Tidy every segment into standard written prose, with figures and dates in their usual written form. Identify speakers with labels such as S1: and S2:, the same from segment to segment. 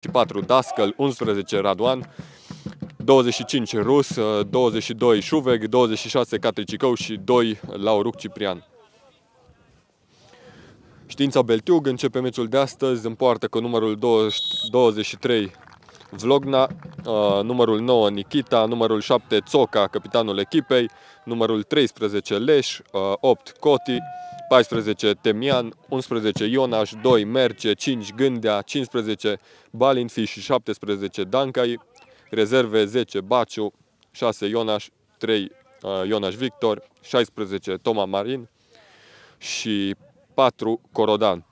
S1: 24 Dascăl, 11 Radoan, 25 Rus, 22 Șuveg, 26 Catricicău și 2 Lauruc Ciprian. Știința Beltiug începe meciul de astăzi în poartă cu numărul 23 Vlogna, numărul 9 Nikita, numărul 7 Țoca, capitanul echipei, numărul 13 Leș, 8 Coti, 14 Temian, 11 Ionaș, 2 Merce, 5 Gândea, 15 Balinfi și 17 Dancai, rezerve 10 Baciu, 6 Ionaș, 3 Ionaș Victor, 16 Toma Marin și 4 Corodan.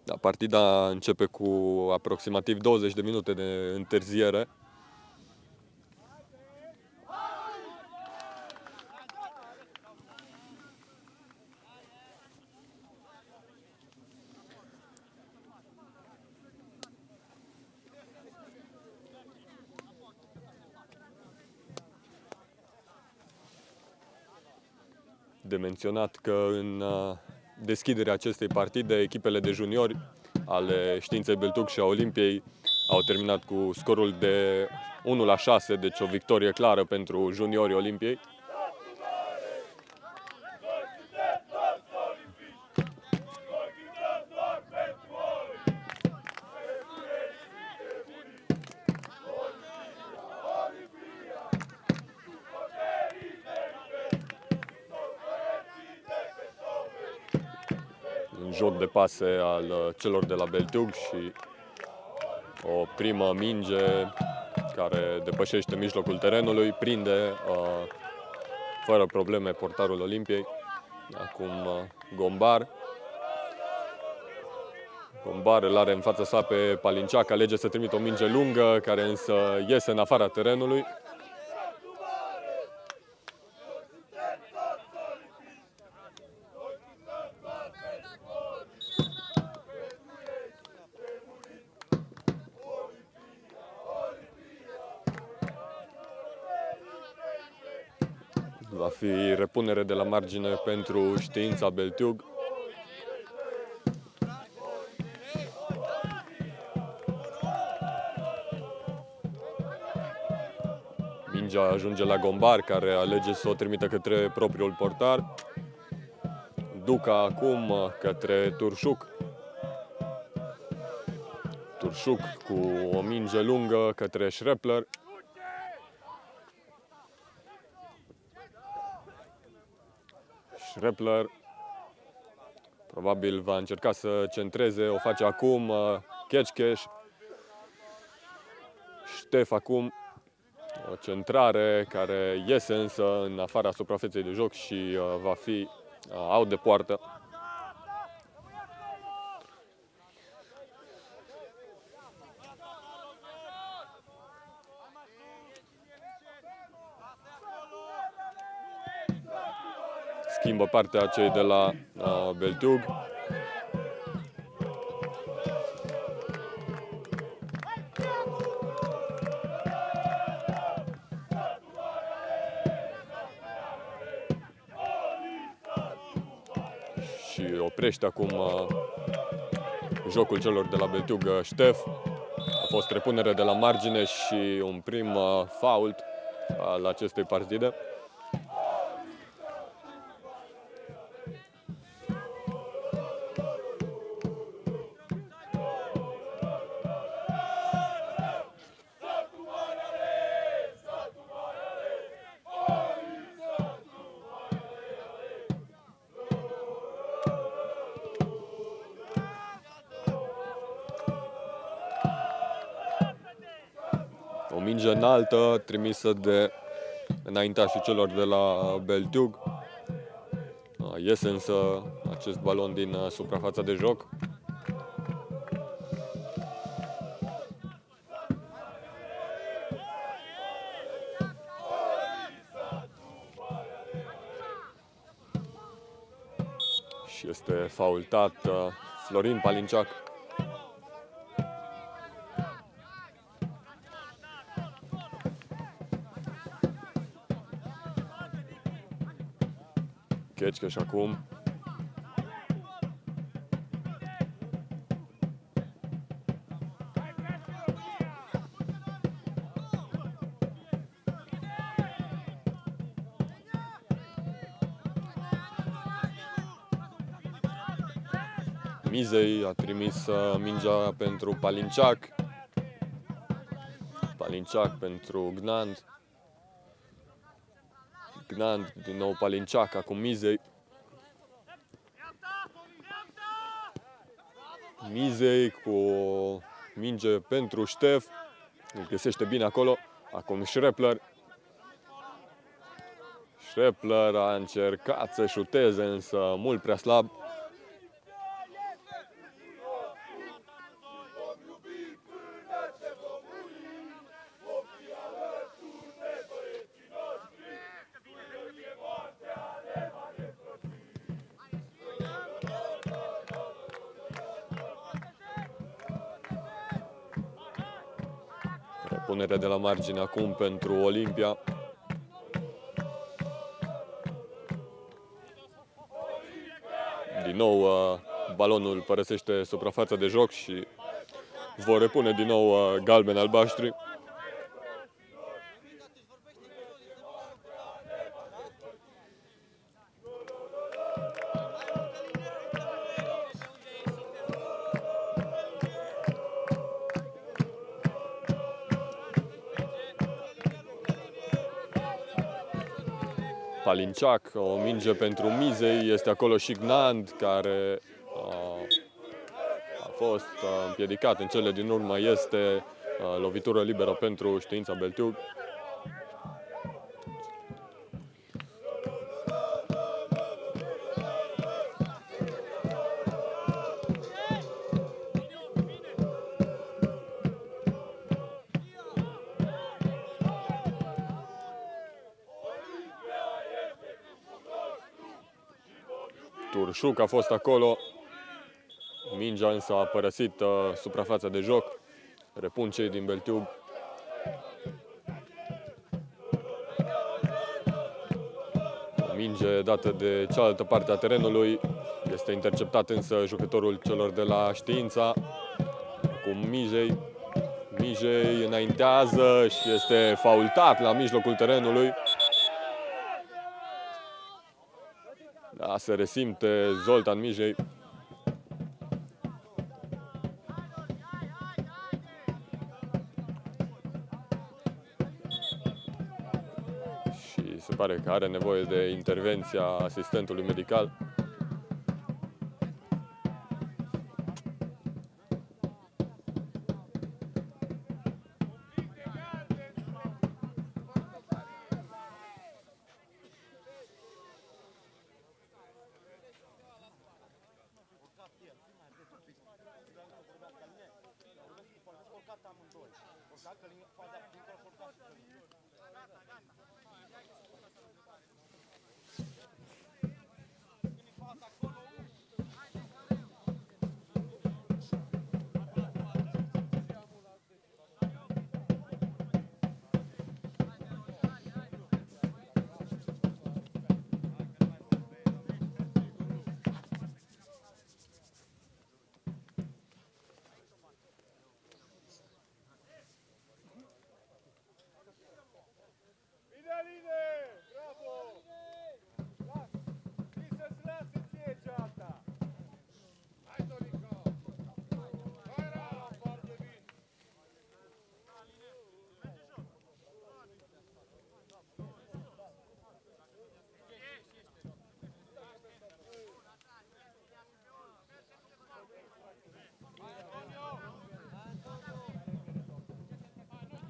S1: Da, partida începe cu aproximativ 20 de minute de întârziere. De menționat că în deschiderea acestei partide, echipele de juniori ale Științei Beltug și a Olimpiei au terminat cu scorul de 1-6, deci o victorie clară pentru juniorii Olimpiei. Un joc de pase al celor de la Beltug și o primă minge care depășește mijlocul terenului, prinde fără probleme portarul Olimpiei. Acum Gombar. Gombar îl are în fața sa pe Palinciac, alege să trimită o minge lungă, care însă iese în afara terenului. Va fi repunere de la margine pentru Știința Beltiug. Mingea ajunge la Gombar, care alege să o trimită către propriul portar. Duca acum către Turșuc. Turșuc cu o minge lungă către Schrepler. Schrepler probabil va încerca să centreze, o face acum Ketchkesh. Ștef acum, o centrare care iese însă în afara suprafeței de joc și va fi out de poartă. Schimbă partea cei de la Beltiug. Și oprește acum jocul celor de la Beltiug Ștef. A fost repunere de la margine și un prim fault al acestei partide. O minge înaltă trimisă de înaintașii celor de la Beltiug. Iese însă acest balon din suprafața de joc. Și este faultat Florin Palinciac. Ketchkeș acum. Mizei a trimis mingea pentru Palinciac. Palinciac pentru Gnand. Gnand, din nou Palinciac, acum Mizei. Mizei cu o minge pentru Ștef. Îl găsește bine acolo. Acum Schrepler. Schrepler a încercat să șuteze, însă mult prea slab. Repunere de la margine acum pentru Olimpia. Din nou balonul părăsește suprafața de joc și vor repune din nou galbeni albaștri. Palinciac, o minge pentru Mizei, este acolo și Gnand, care a fost împiedicat în cele din urmă, este lovitură liberă pentru Știința Beltiug. Turșuc a fost acolo, mingea însă a părăsit suprafața de joc. Repun cei din Beltiug. O minge dată de cealaltă parte a terenului, este interceptat însă jucătorul celor de la Știința. Acum Mijei înaintează și este faultat la mijlocul terenului. Da, se resimte Zoltan Mijei. Și se pare că are nevoie de intervenția asistentului medical.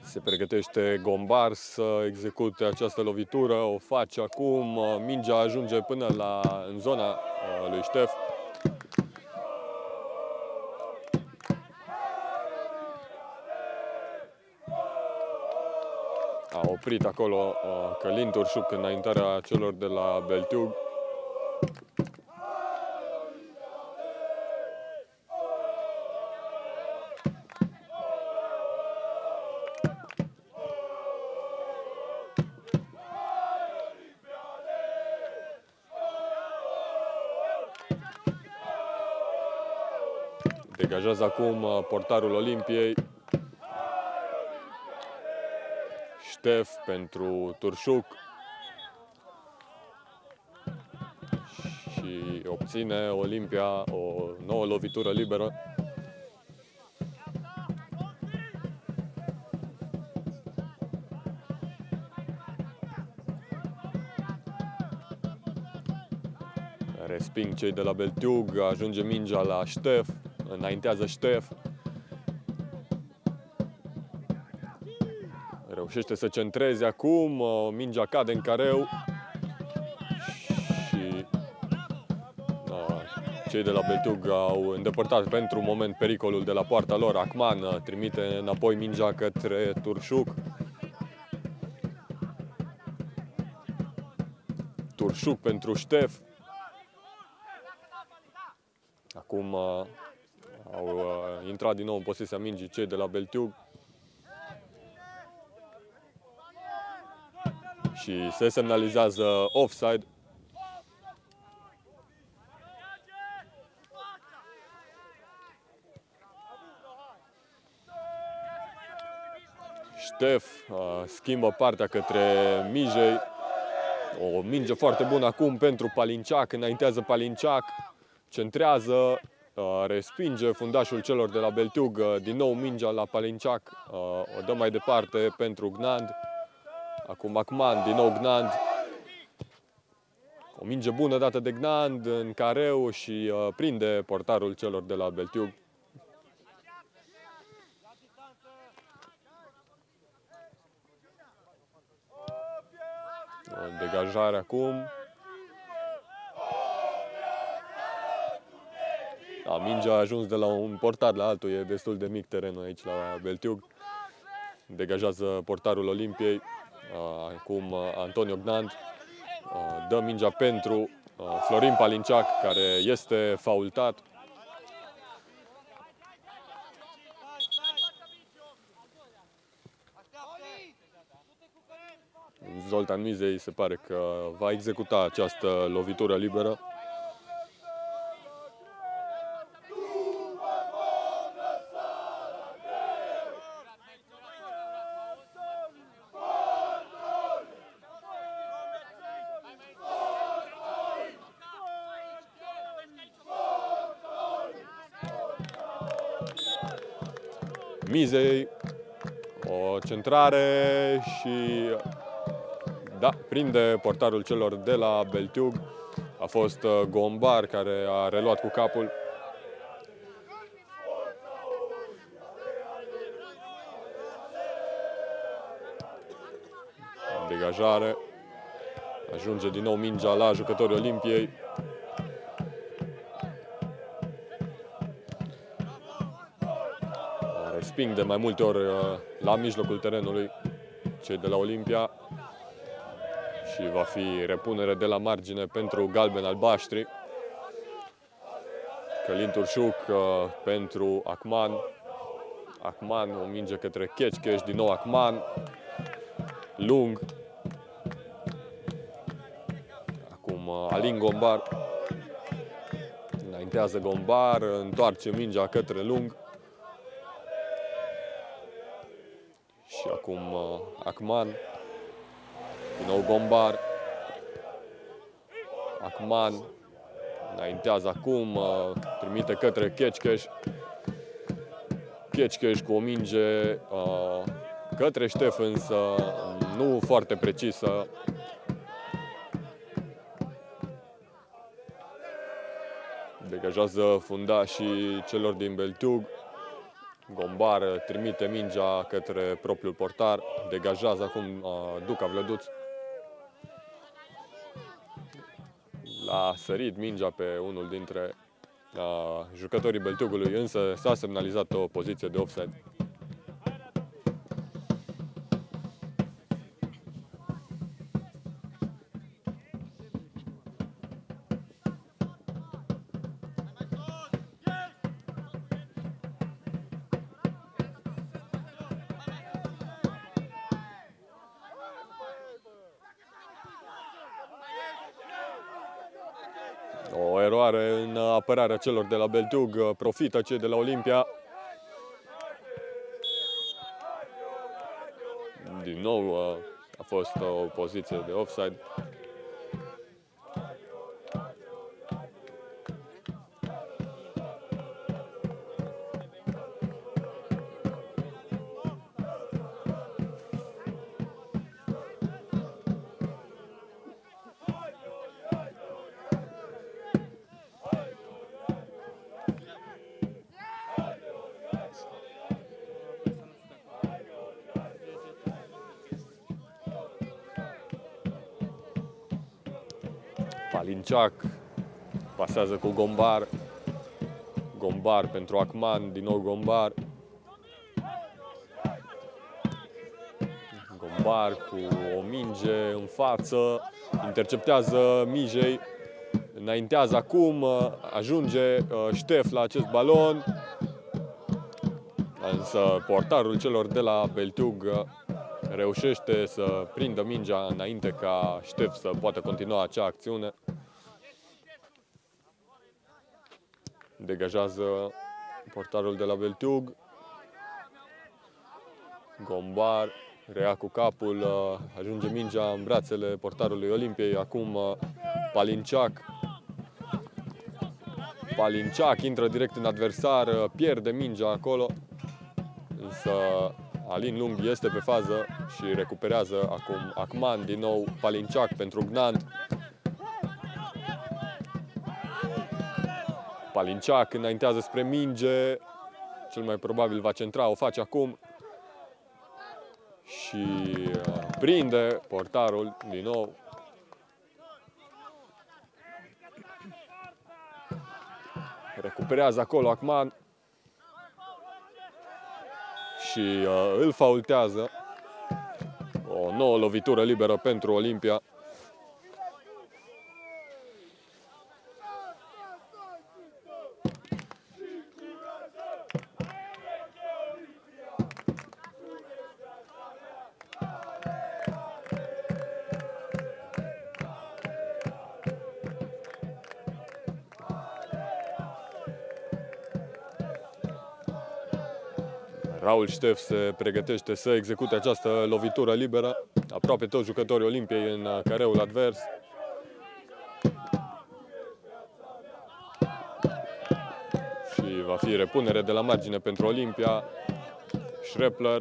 S1: Se pregătește Gombar să execute această lovitură, o face acum, mingea ajunge până în zona lui Ștef. A oprit acolo Călin Turșuc înaintarea celor de la Beltiug. Degajează acum portarul Olimpiei. Ștef pentru Turșuc. Și obține Olimpia o nouă lovitură liberă. Resping cei de la Beltiug, ajunge mingea la Ștef, înaintează Ștef. Reușește să centreze acum, mingea cade în careu. Și cei de la Beltiug au îndepărtat pentru un moment pericolul de la poarta lor. Acman trimite înapoi mingea către Turșuc. Turșuc pentru Ștef. Acum au intrat din nou în posesia mingii cei de la Beltiug. Și se semnalizează offside. Ștef schimbă partea către Mijei. O minge foarte bună acum pentru Palinciac. Înaintează Palinciac. Centrează. Respinge fundașul celor de la Beltiug. Din nou mingea la Palinciac. O dă mai departe pentru Gnand. Acum Acman, din nou Gnand. O minge bună dată de Gnand în careu și prinde portarul celor de la Beltiug. O degajare acum. Mingea a ajuns de la un portar la altul, e destul de mic terenul aici la Beltiug. Degajează portarul Olimpiei. Acum Antonio Gnand dă mingea pentru Florin Palinciac, care este faultat. Zoltan Mizei se pare că va executa această lovitură liberă. Mizei, o centrare și da, prinde portarul celor de la Beltiug. A fost Gombar care a reluat cu capul. Degajare. Ajunge din nou mingea la jucătorii Olimpiei. Resping de mai multe ori la mijlocul terenului cei de la Olimpia. Și va fi repunere de la margine pentru galben-albaștri. Călin Turșuc pentru Acman. Acman, o minge către Chechcheș, din nou Acman. Lung. Acum Alin Gombar. Înaintează Gombar, întoarce mingea către Lung. Și acum Acman. Din nou Gombar. Acman. Înaintează acum, trimite către Chechcheș. Chechcheș cu o minge către Ștef, însă nu foarte precisă. Degajează fundașii celor din Beltiug. Gombar trimite mingea către propriul portar. Degajează acum Duca Vlăduț. L-a sărit mingea pe unul dintre jucătorii Beltiugului, însă s-a semnalizat o poziție de offside. O eroare în apărarea celor de la Beltug, profită cei de la Olimpia. Din nou a fost o poziție de offside. Palinciac pasează cu Gombar. Gombar pentru Acman, din nou Gombar. Gombar cu o minge în față, interceptează Mijei, înaintează acum, ajunge Ștef la acest balon. Însă portarul celor de la Beltug reușește să prindă mingea înainte ca Ștef să poată continua acea acțiune. Degajează portarul de la Beltug. Gombar reia cu capul, ajunge mingea în brațele portarului Olimpiei. Acum Palinciac. Palinciac intră direct în adversar, pierde mingea acolo. Însă Alin Lung este pe fază și recuperează acum Acman, din nou Palinciac pentru Gnant. Palinciac înaintează spre minge, cel mai probabil va centra, o face acum. Și prinde portarul din nou. Recuperează acolo Acman. Și îl faultează. O nouă lovitură liberă pentru Olimpia. Raul Ștef se pregătește să execute această lovitură liberă. Aproape toți jucătorii Olimpiei în careul advers. Și va fi repunere de la margine pentru Olimpia. Schrepler.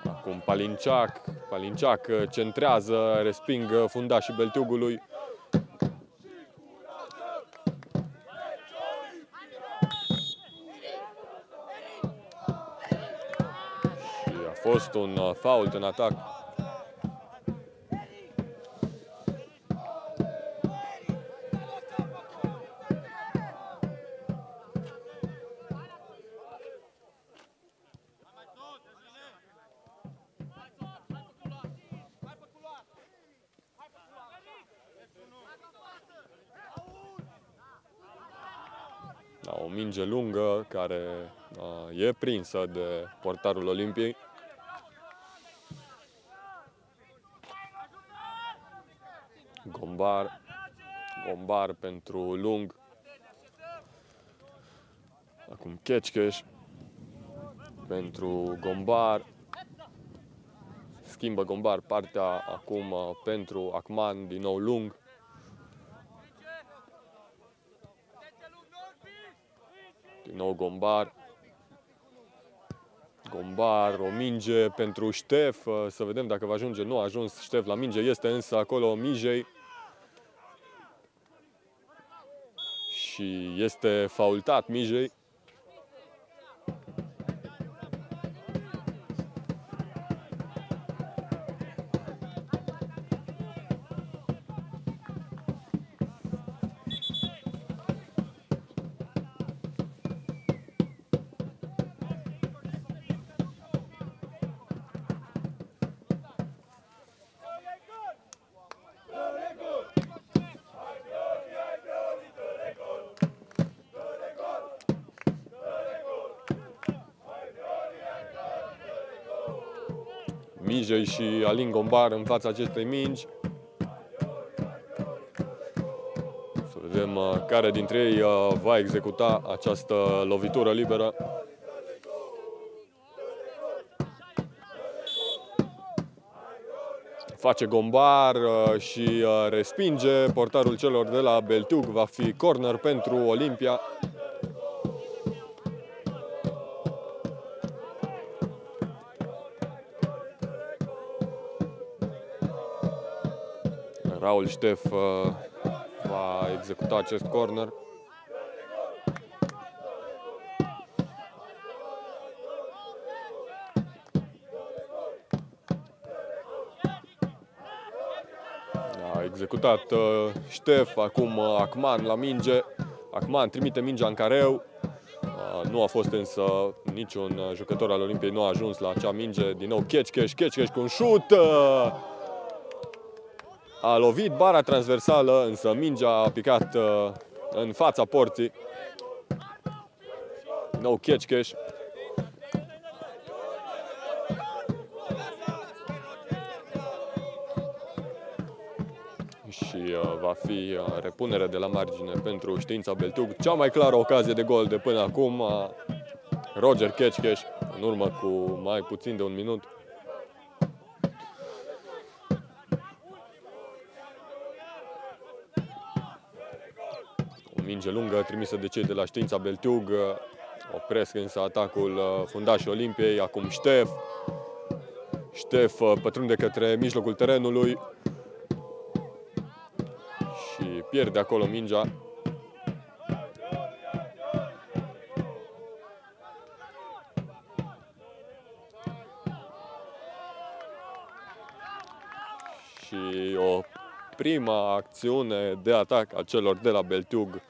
S1: Acum Palinciac. Palinciac centrează, resping fundașii Beltugului. A fost un fault în atac. Da, o minge lungă care e prinsă de portarul Olimpiei. Gombar. Gombar pentru Lung. Acum Keckeș pentru Gombar. Schimbă Gombar partea acum pentru Acman, din nou Lung. Din nou Gombar. Gombar, o minge pentru Ștef. Să vedem dacă va ajunge. Nu a ajuns Ștef la minge. Este însă acolo Mijei. Și este faultat Mijei. Mijei și Alin Gombar în fața acestei mingi. Să vedem care dintre ei va executa această lovitură liberă. Face Gombar și respinge portarul celor de la Beltiug. Va fi corner pentru Olimpia. Raul Ștef va executa acest corner. A executat Ștef, acum Acman la minge. Acman trimite mingea în careu. Nu a fost însă niciun jucător al Olimpiei, nu a ajuns la acea minge. Din nou Kecheș cu un șut. A lovit bara transversală, însă mingea a picat în fața porții. Din nou Kecheș. Și va fi repunere de la margine pentru Știința Beltiug. Cea mai clară ocazie de gol de până acum. Roger Kecheș, în urmă cu mai puțin de un minut. O minge lungă trimisă de cei de la Știința Beltiug. Opresc însă atacul fundașii Olimpiei. Acum Ștef. Ștef pătrunde către mijlocul terenului și pierde acolo mingea. Și o prima acțiune de atac a celor de la Beltiug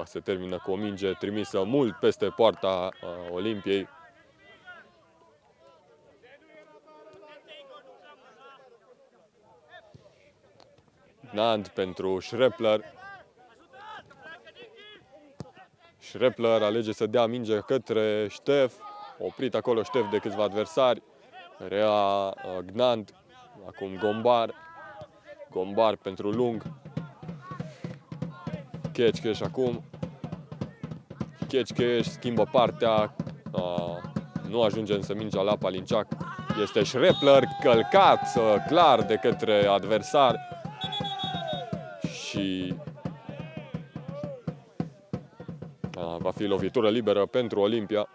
S1: se termină cu o minge trimisă mult peste poarta Olimpiei. Nand pentru Schrepler. Schrepler alege să dea minge către Ștef. Oprit acolo Ștef de câțiva adversari. Rea Gnand. Acum Gombar. Gombar pentru lung. Kecheș acum. Kecheș schimbă partea. Nu ajunge însă mingea la Palinceac. Este Schrepler călcat clar de către adversar. Și va fi lovitură liberă pentru Olimpia.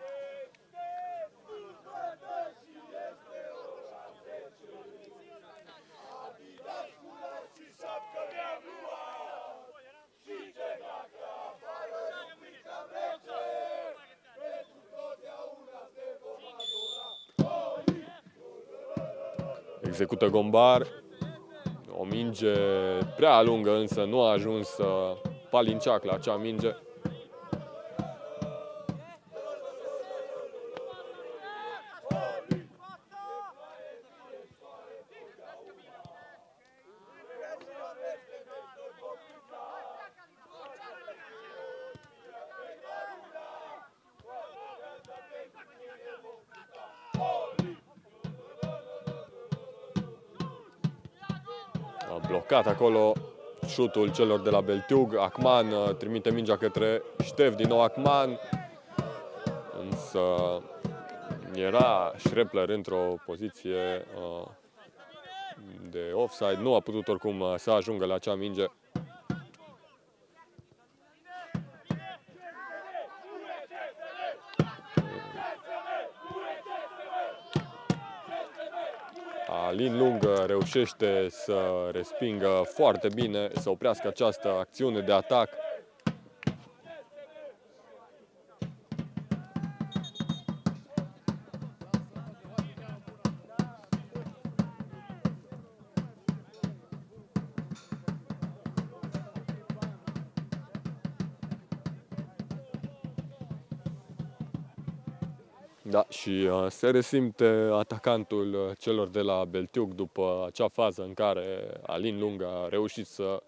S1: Execută Gombar. O minge prea lungă, însă nu a ajuns Palinceac la acea minge. Blocat acolo șutul celor de la Beltiug. Acman trimite mingea către Ștef, din nou Acman. Însă era Schrepler într-o poziție de offside. Nu a putut oricum să ajungă la acea minge. Alin Lung reușește să respingă foarte bine, să oprească această acțiune de atac. Da, și se resimte atacantul celor de la Beltiug după acea fază în care Alin Lung a reușit să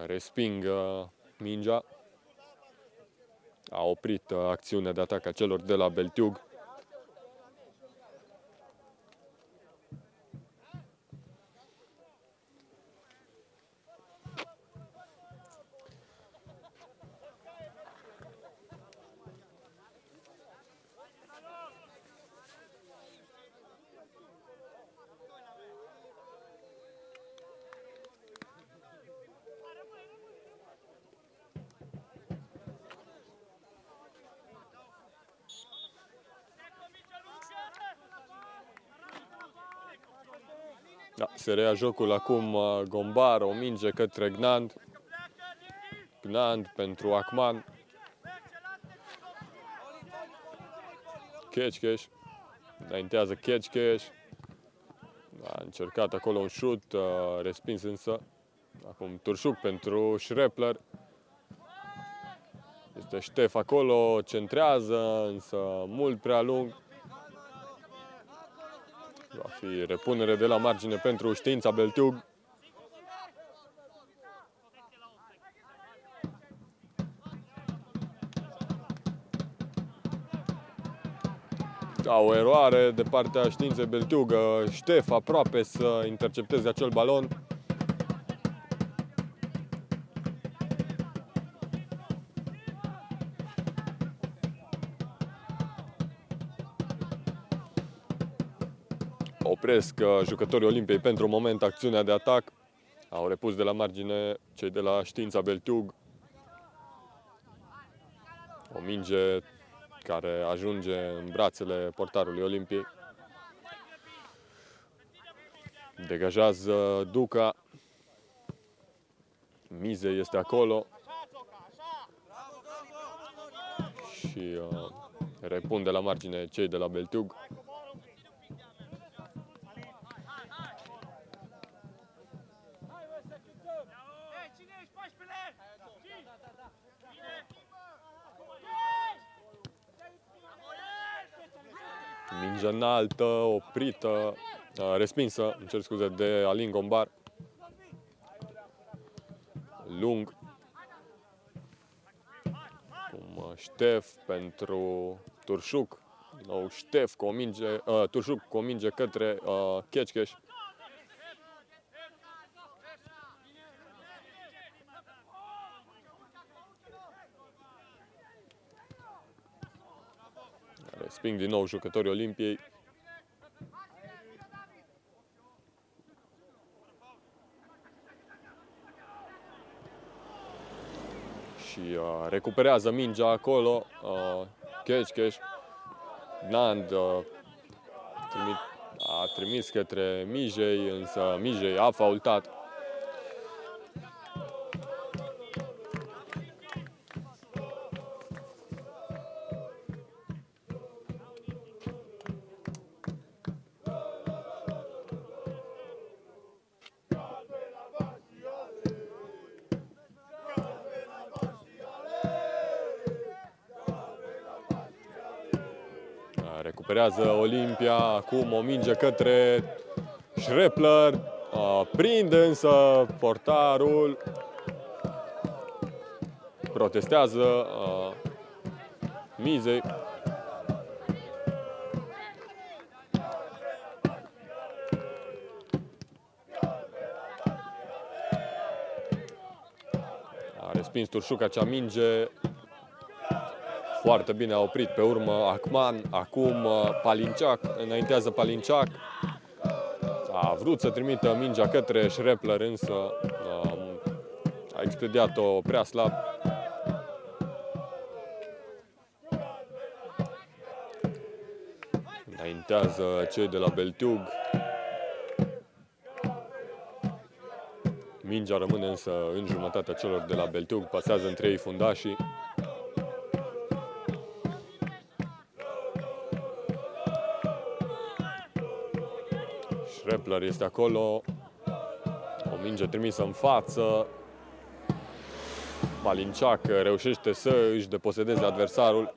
S1: respingă mingea. A oprit acțiunea de atac a celor de la Beltiug. Da, se reia jocul acum Gombar, o minge către Gnand. Gnand pentru Akman. Keckeș. Înaintează Keckeș. A încercat acolo un șut, respins însă. Acum Turșuc pentru Schrepler. Este Ștef acolo, centrează, însă mult prea lung. Va fi repunere de la margine pentru Știința Beltiug. Da, o eroare de partea Științei Beltiug. Ștef aproape să intercepteze acel balon. Opresc jucătorii Olimpiei pentru un moment acțiunea de atac. Au repus de la margine cei de la Știința Beltiug. O minge care ajunge în brațele portarului Olimpiei. Degajează Duca. Mize este acolo. Și repun de la margine cei de la Beltiug. Mingea înaltă, oprită, respinsă, îmi cer scuze, de Alin Gombar. Lung. Cum Ștef pentru Turșuc. Din nou Ștef cu o minge, Turșuc cu o minge către Keckeș. Resping din nou jucătorii Olimpiei. Și recuperează mingea acolo. Keckeș. Gnand a trimis către Mijei, însă Mijei a faultat. Recuperează Olimpia, acum o minge către Schrepler, prinde însă portarul, protestează Mizei. A respins Turșuc acea minge. Foarte bine a oprit pe urmă Akman, acum Palinciac, înaintează Palinciac. A vrut să trimită mingea către Schrepler, însă a expediat-o prea slab. Înaintează cei de la Beltiug. Mingea rămâne însă în jumătatea celor de la Beltiug, pasează între ei fundașii. Schrepler este acolo, o minge trimisă în față. Palinciac reușește să își deposedeze adversarul.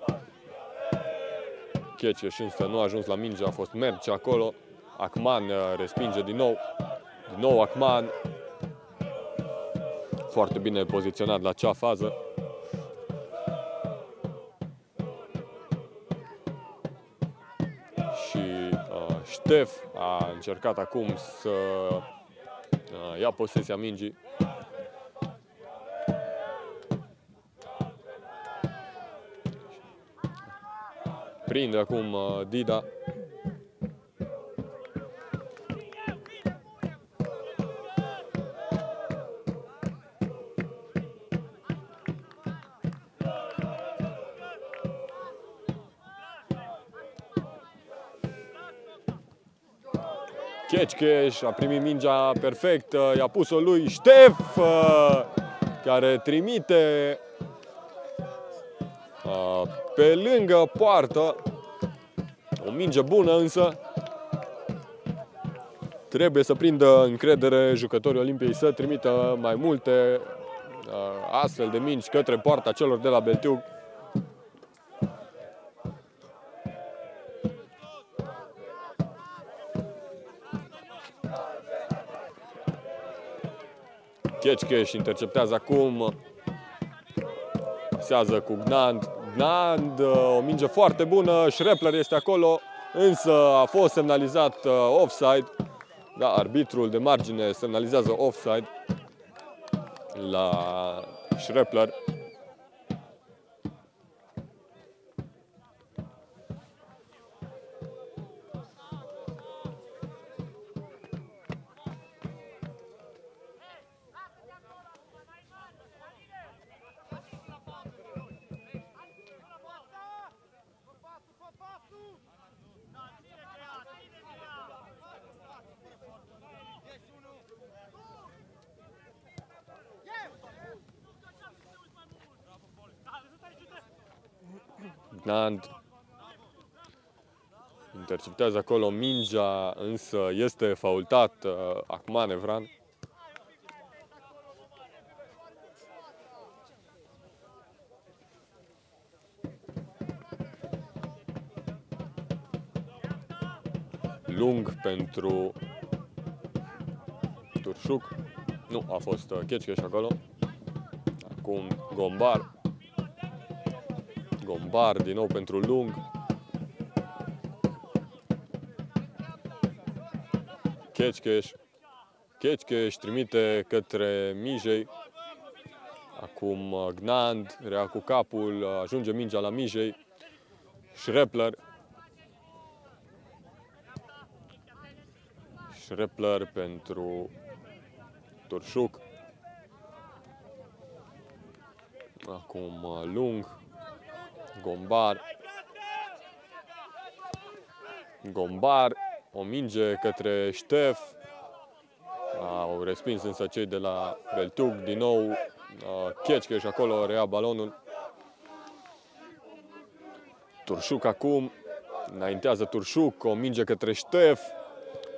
S1: Keckeș însă nu a ajuns la minge, a fost Merce acolo. Akman respinge din nou. Din nou Akman. Foarte bine poziționat la acea fază. Și Ștef a încercat acum să ia posesia mingii. Prinde acum Dida. Kecskesh a primit mingea perfectă, i-a pus-o lui Ștef, care trimite pe lângă poartă. O minge bună, însă trebuie să prindă încredere jucătorii Olimpiei să trimită mai multe astfel de mingi către poarta celor de la Beltiug. Kecskesh interceptează acum, pasează cu Gnand. Gnand, o minge foarte bună, Schrepler este acolo, însă a fost semnalizat offside. Da, arbitrul de margine semnalizează offside la Schrepler. Gnand interceptează acolo mingea, însă este faultat Akman Evran. Lung pentru Turșuc. Nu, a fost Kecskesh acolo. Acum Gombar. Gombar din nou pentru Lung. Kecskesh. Kecskesh trimite către Mijei. Acum Gnand rea cu capul, ajunge mingea la Mijei. Schrepler. Schrepler pentru Turșuc. Acum Lung. Gombar. Gombar. O minge către Ștef. Au respins însă cei de la Beltiug. Din nou Kecskesh acolo reia balonul. Turșuc acum. Înaintează Turșuc. O minge către Ștef.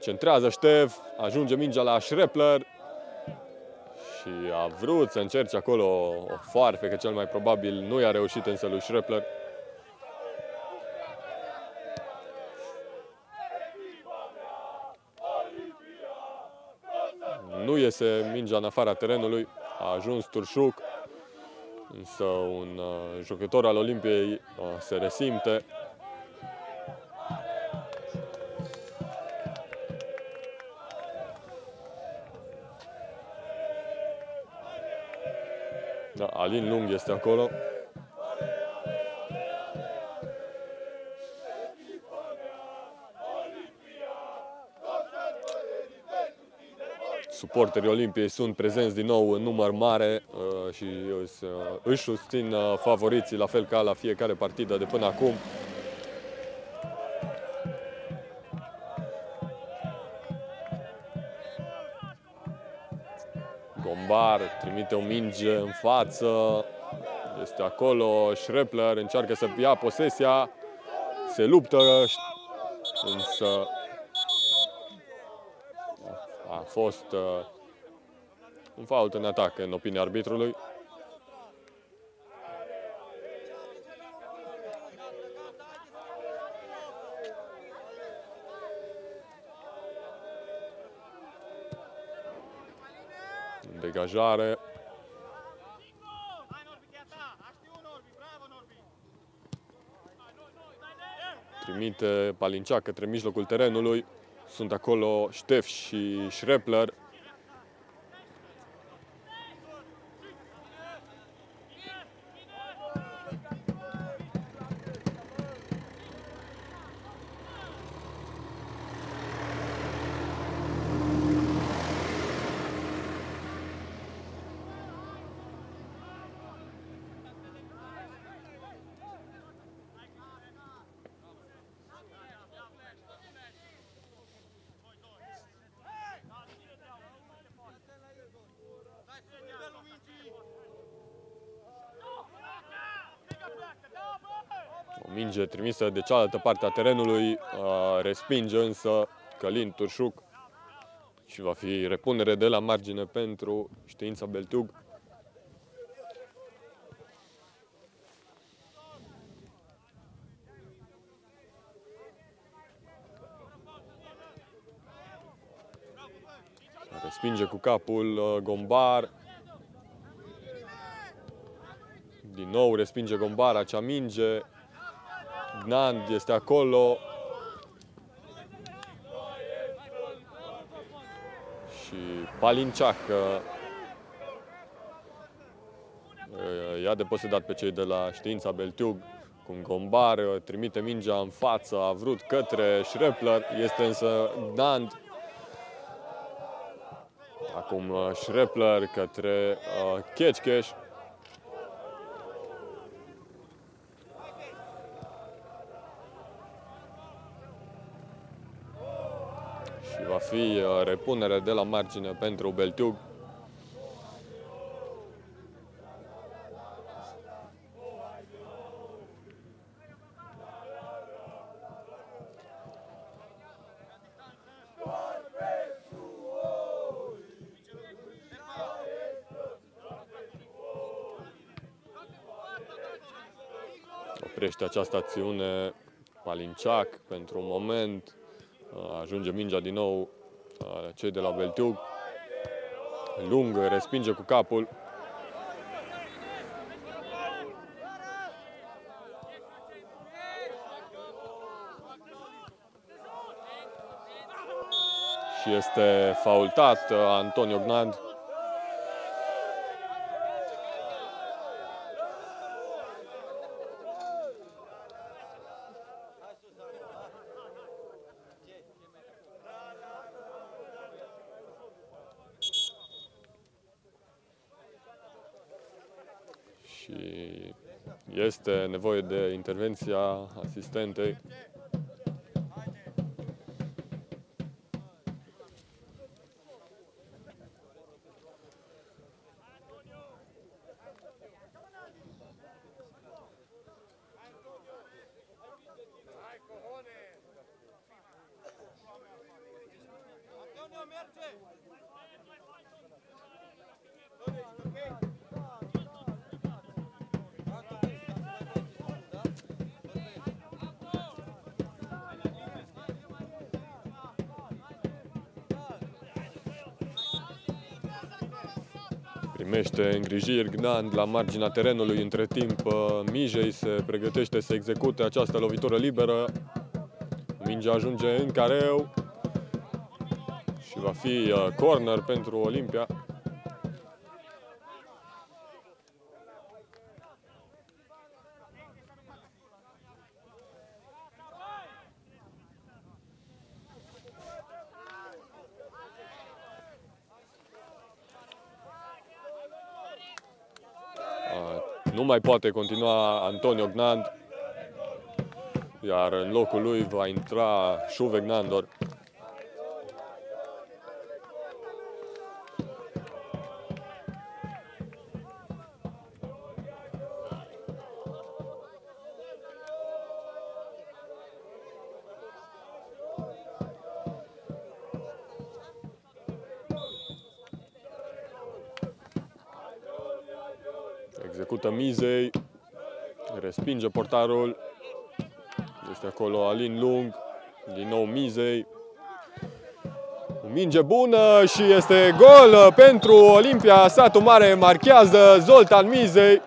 S1: Centrează Ștef. Ajunge mingea la Schrepler. Și a vrut să încerce acolo o foarfecă, cel mai probabil nu i-a reușit însă lui Schrepler. Nu iese mingea în afara terenului, a ajuns Turșuc, însă un jucător al Olimpiei se resimte. Da, Alin Lung este acolo. Suporterii Olimpiei sunt prezenți din nou în număr mare și își susțin favoriții, la fel ca la fiecare partidă de până acum. Gombar trimite o minge în față, este acolo, Schrepler încearcă să ia posesia, se luptă, însă a fost un fault în atac, în opinia arbitrului. Degajare. Trimite Palincea către mijlocul terenului. Sunt acolo Ștef și Schrepler. Minge trimisă de cealaltă parte a terenului, respinge însă Călin Turșuc și va fi repunere de la margine pentru Știința Beltiug. Respinge cu capul Gombar. Din nou respinge Gombar acea minge. Gnand este acolo. Și Palinciac i-a deposedat pe cei de la Știința Beltiug. Cum Gombar trimite mingea în față, a vrut către Schrepler, este însă Gnand. Acum Schrepler către Keckeș. Și va fi repunere de la margine pentru Beltiug. Oprește această acțiune Palinciac pentru un moment. Ajunge mingea din nou cei de la Beltiug. Lung respinge cu capul. Și este faultat Antonio Gnand. Și este nevoie de intervenția asistentei. Primește îngrijiri Gnand la marginea terenului. Între timp, Mijei se pregătește să execute această lovitură liberă. Mingea ajunge în careu și va fi corner pentru Olimpia. Nu mai poate continua Antonio Gnand, iar în locul lui va intra Șuve Gnandor. Execută Mizei, respinge portarul, este acolo Alin Lung, din nou Mizei. O minge bună și este gol pentru Olimpia Satu Mare, marchează Zoltan Mizei.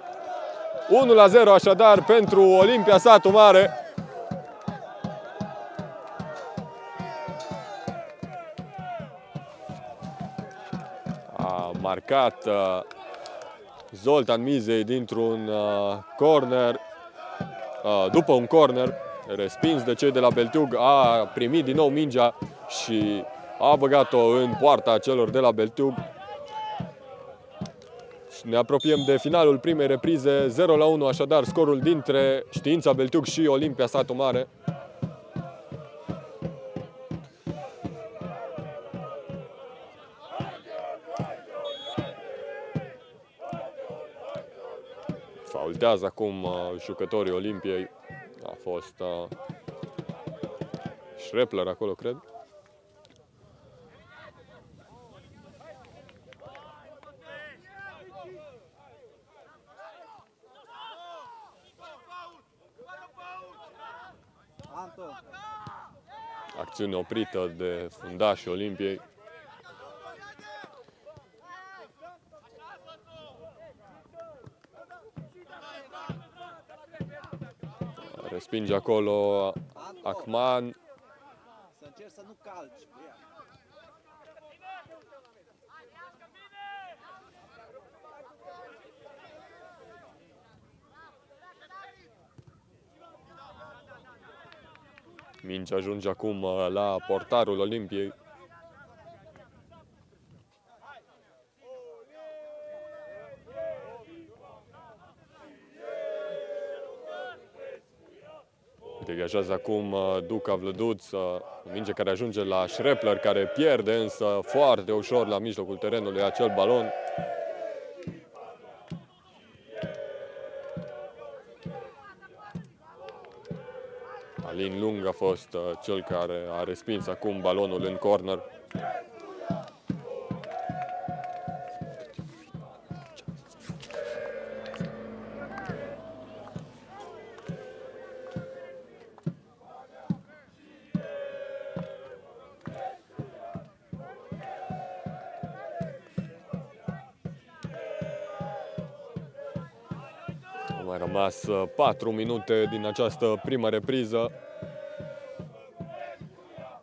S1: 1-0 așadar pentru Olimpia Satu Mare. A marcat Zoltan Mizei dintr-un corner, după un corner respins de cei de la Beltiug, a primit din nou mingea și a băgat-o în poarta celor de la Beltiug. Ne apropiem de finalul primei reprize, 0-1 așadar scorul dintre Știința Beltiug și Olimpia Satu Mare. Faultează acum jucătorii Olimpiei. A fost Schrepler acolo, cred. Acțiune oprită de fundașii Olimpiei. Respinge acolo Akman.
S2: Să încerci să nu calci.
S1: Mingea ajunge acum la portarul Olimpiei. Degajează acum Duca Vlăduț, minge care ajunge la Schrepler, care pierde însă foarte ușor la mijlocul terenului acel balon. Alin Lung a fost cel care a respins acum balonul în corner. Au mai rămas 4 minute din această primă repriză.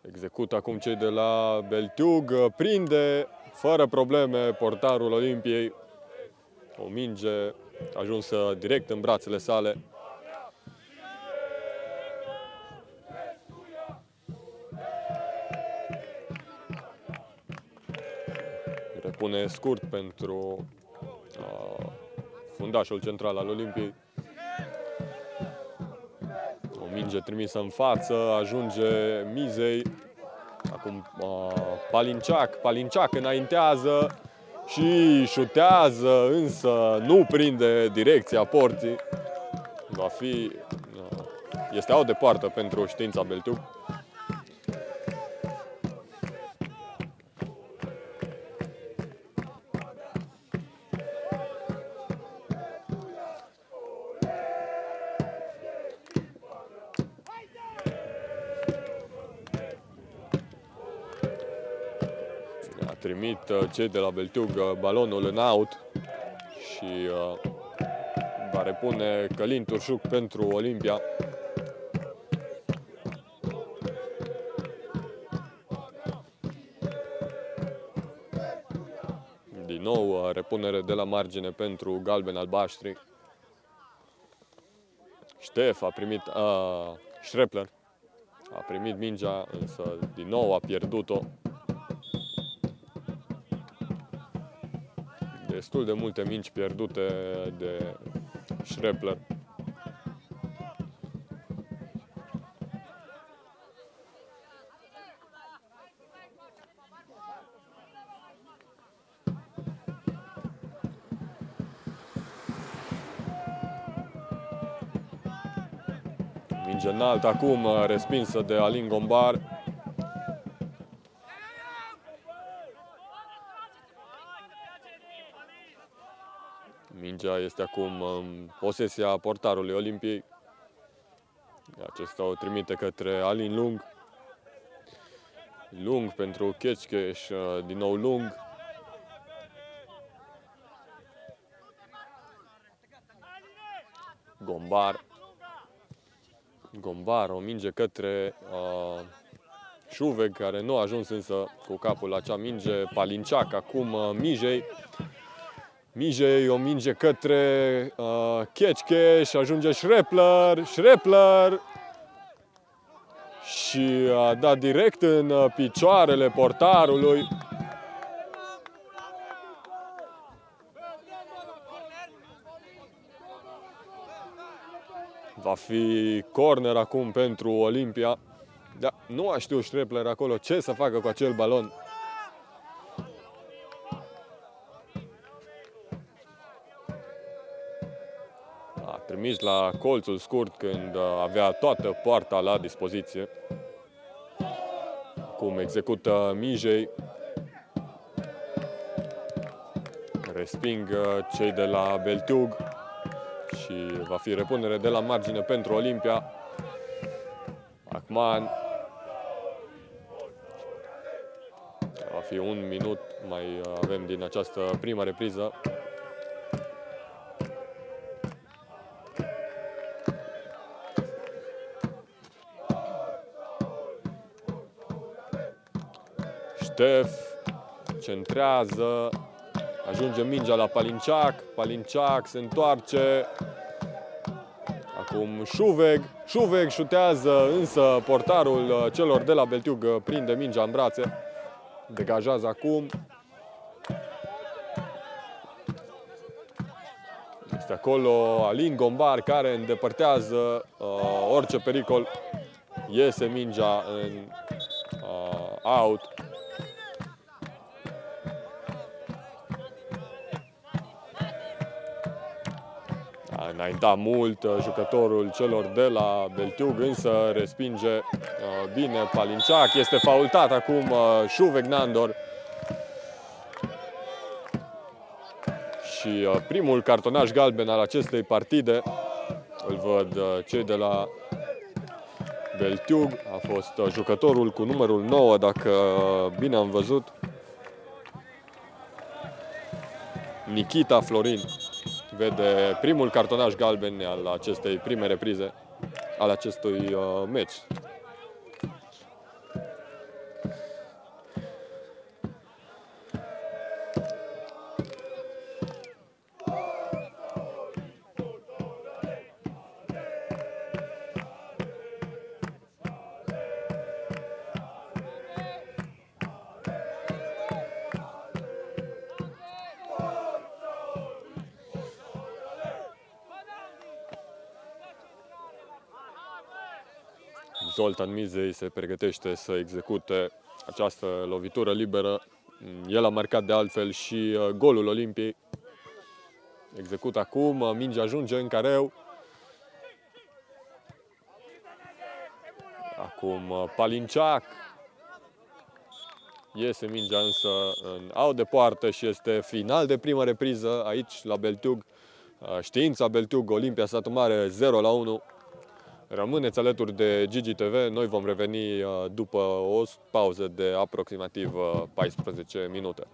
S1: Execută acum cei de la Beltiug, prinde fără probleme portarul Olimpiei. O minge ajunsă direct în brațele sale. Repune scurt pentru fundașul central al Olimpiei. O minge trimisă în față, ajunge Mizei. Acum Palinciac înaintează și șutează, însă nu prinde direcția porții. Este out de poartă pentru Știința Beltiug. Trimit cei de la Beltiug balonul în out și va repune Călin Turșuc pentru Olimpia. Din nou repunere de la margine pentru galben-albaștri. Ștef a primit, Schrepler a primit mingea, însă din nou a pierdut-o. Destul de multe mingi pierdute de Schrepler. Minge înalt acum, respinsă de Alin Gombar. Mingea este acum în posesia portarului Olimpiei. Acesta o trimite către Alin Lung. Lung pentru Chechkeș, din nou Lung. Gombar, o minge către Șuveg, care nu a ajuns însă cu capul la acea minge. Palinciac, acum Mijei. Mijei o minge către Chechkeș, ajunge Schrepler și a dat direct în picioarele portarului. Va fi corner acum pentru Olimpia. Da, nu a știut Schrepler acolo ce să facă cu acel balon. trimis la colțul scurt când avea toată poarta la dispoziție. Cum execută Mijei. Resping cei de la Beltiug și va fi repunere de la margine pentru Olimpia. Acman. Va fi un minut, mai avem din această prima repriză. Ștef centrează, ajunge mingea la Palinciac, Palinciac se întoarce. Acum Șuveg șutează, însă portarul celor de la Beltiug prinde mingea în brațe. Degajează acum. Este acolo Alin Gombar care îndepărtează orice pericol. Iese mingea în out. A înaintat mult jucătorul celor de la Beltiug, însă respinge bine Palinciac. Este faultat acum Șuveg Nandor. Și primul cartonaj galben al acestei partide îl văd cei de la Beltiug. A fost jucătorul cu numărul 9, dacă bine am văzut. Nikita Florin vede primul cartonaj galben al acestei prime reprize, al acestui meci. Zoltan Mizei se pregătește să execute această lovitură liberă. El a marcat de altfel și golul Olimpiei. Execută acum, mingea ajunge în careu. Acum Palinciac. Iese mingea însă în out de poartă și este final de primă repriză aici la Beltiug. Știința Beltiug, Olimpia Satu Mare 0-1. Rămâneți alături de Gigi TV, noi vom reveni după o pauză de aproximativ 14 minute.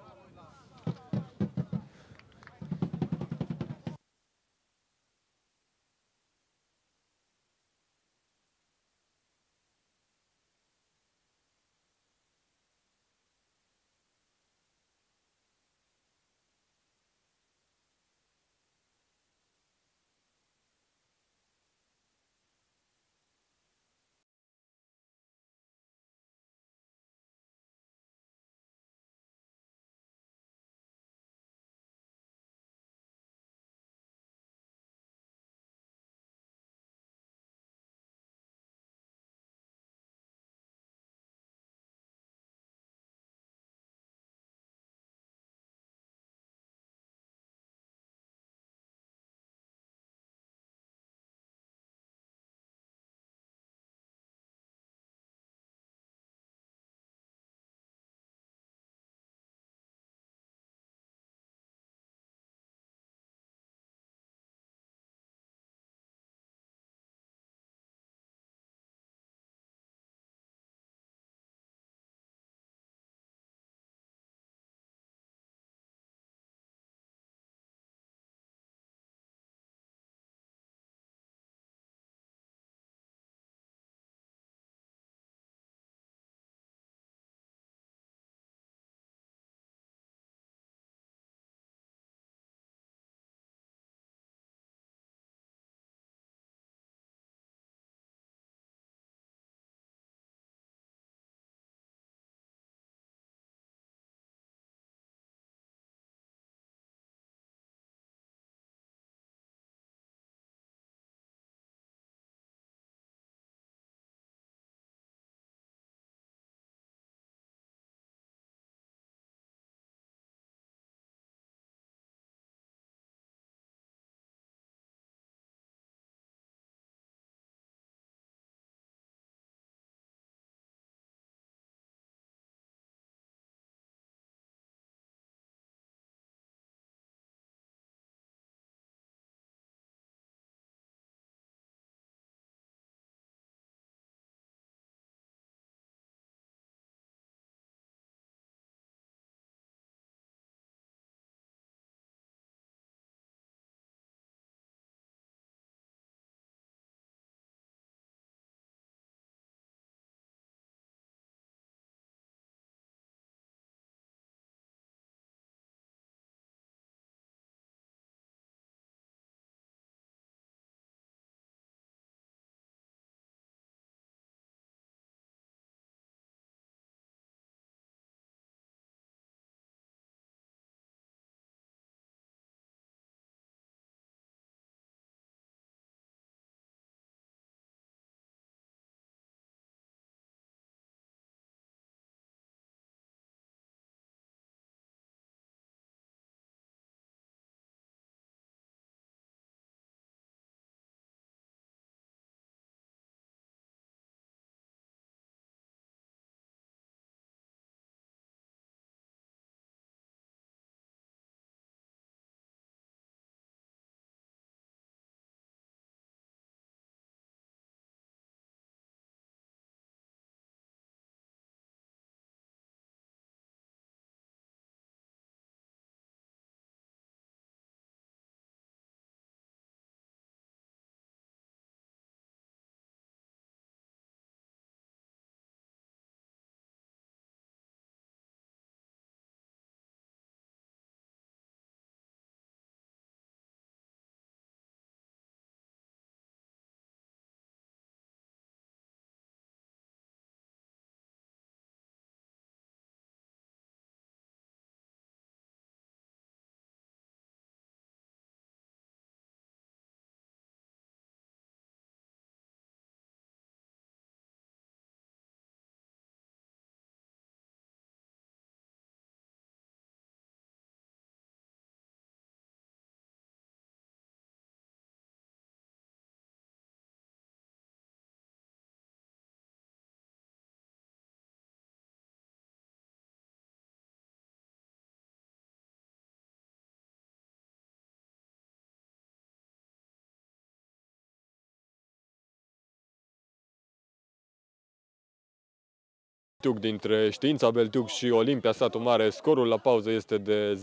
S1: Beltiug dintre Știința Beltiug și Olimpia Satu Mare. Scorul la pauză este de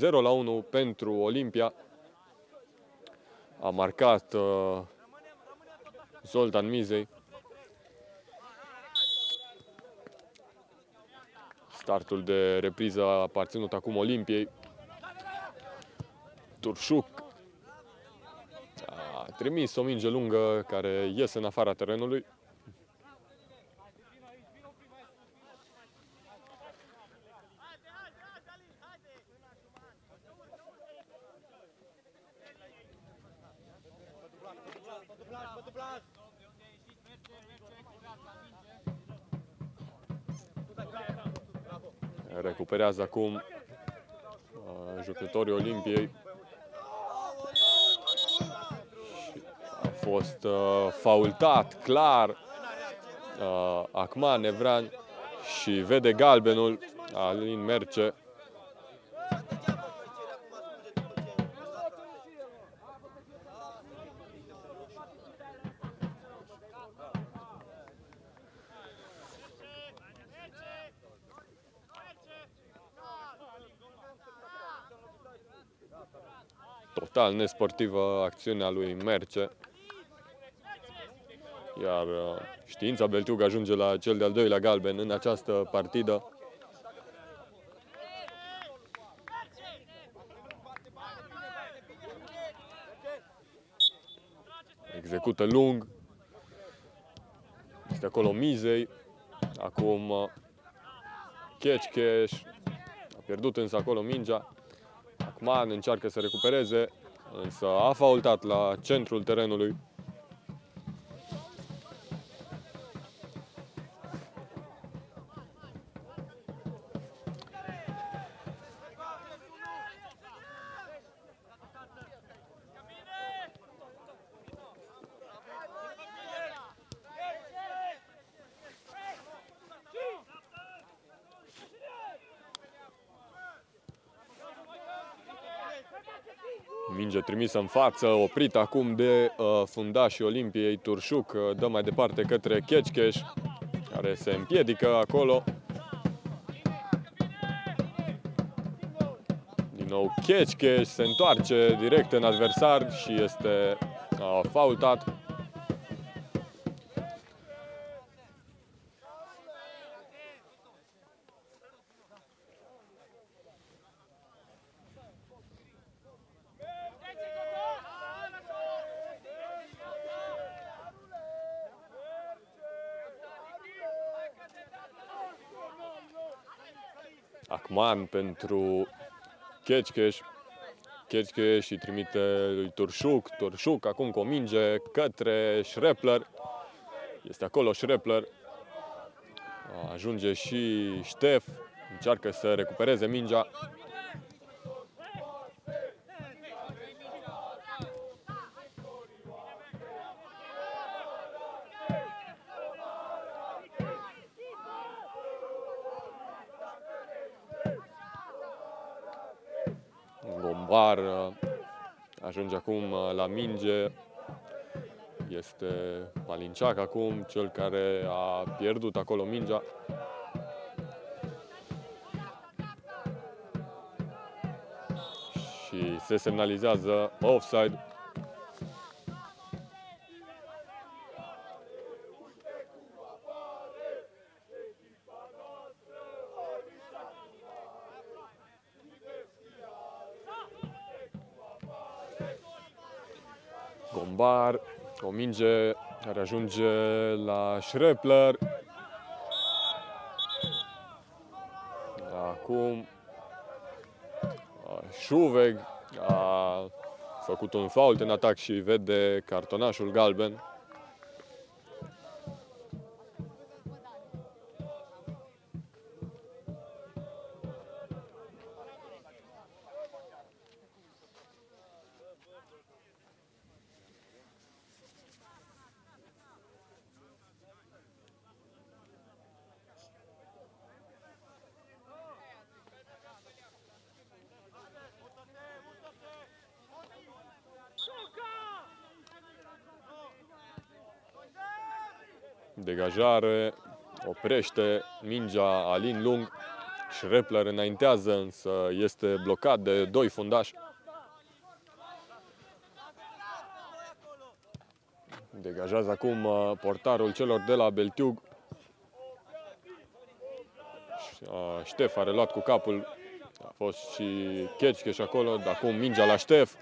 S1: 0-1 pentru Olimpia. A marcat Zoltan Mizei. Startul de repriză a aparținut acum Olimpiei. Turșuc a trimis o minge lungă care iese în afara terenului. Recuperează acum jucătorii Olimpiei. A fost faultat clar Akman Evran și vede galbenul Alin Merce. Total nesportivă acțiunea lui Merce. Iar Știința Beltiug ajunge la cel de-al doilea galben în această partidă. Execută lung. Este acolo Mizei. Acum Keckeș. A pierdut însă acolo mingea. Akman încearcă să recupereze, însă a faultat la centrul terenului. Minge trimisă în față, oprit acum de fundașii Olimpiei. Turșuc dă mai departe către Keckeș, care se împiedică acolo. Din nou Keckeș se întoarce direct în adversar și este faultat. Akman pentru Keckeș. Keckeș îi trimite lui Turșuc. Turșuc acum cu o minge către Schrepler. Este acolo Schrepler. Ajunge și Ștef. Încearcă să recupereze mingea. Gombar ajunge acum la minge. Este Palinceac acum cel care a pierdut acolo mingea. Și se semnalizează offside. Gombar, o minge care ajunge la Schrepler. Acum Șuveg a făcut un fault în atac și vede cartonașul galben. Degajare Oprește mingea Alin Lung. Schrepler înaintează, însă este blocat de doi fundași. Degajează acum portarul celor de la Beltiug. Ștef a reluat cu capul. A fost și Keckeș acolo, dar acum mingea la Ștef.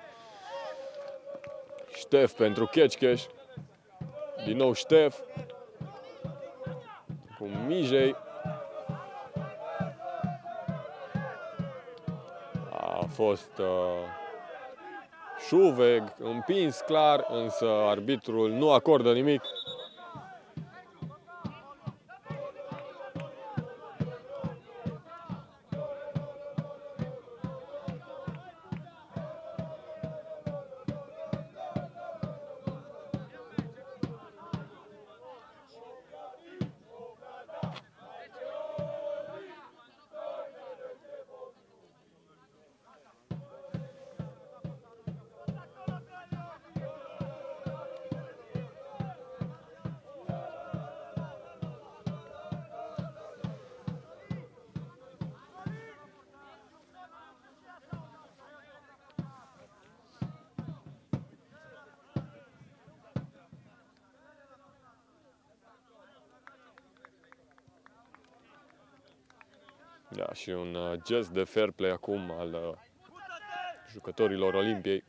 S1: Ștef pentru Keckeș. Din nou Ștef. Cu Mijei. A fost Șuveg împins clar, însă arbitrul nu acordă nimic. Da, și un gest de fair play acum al jucătorilor Olimpiei.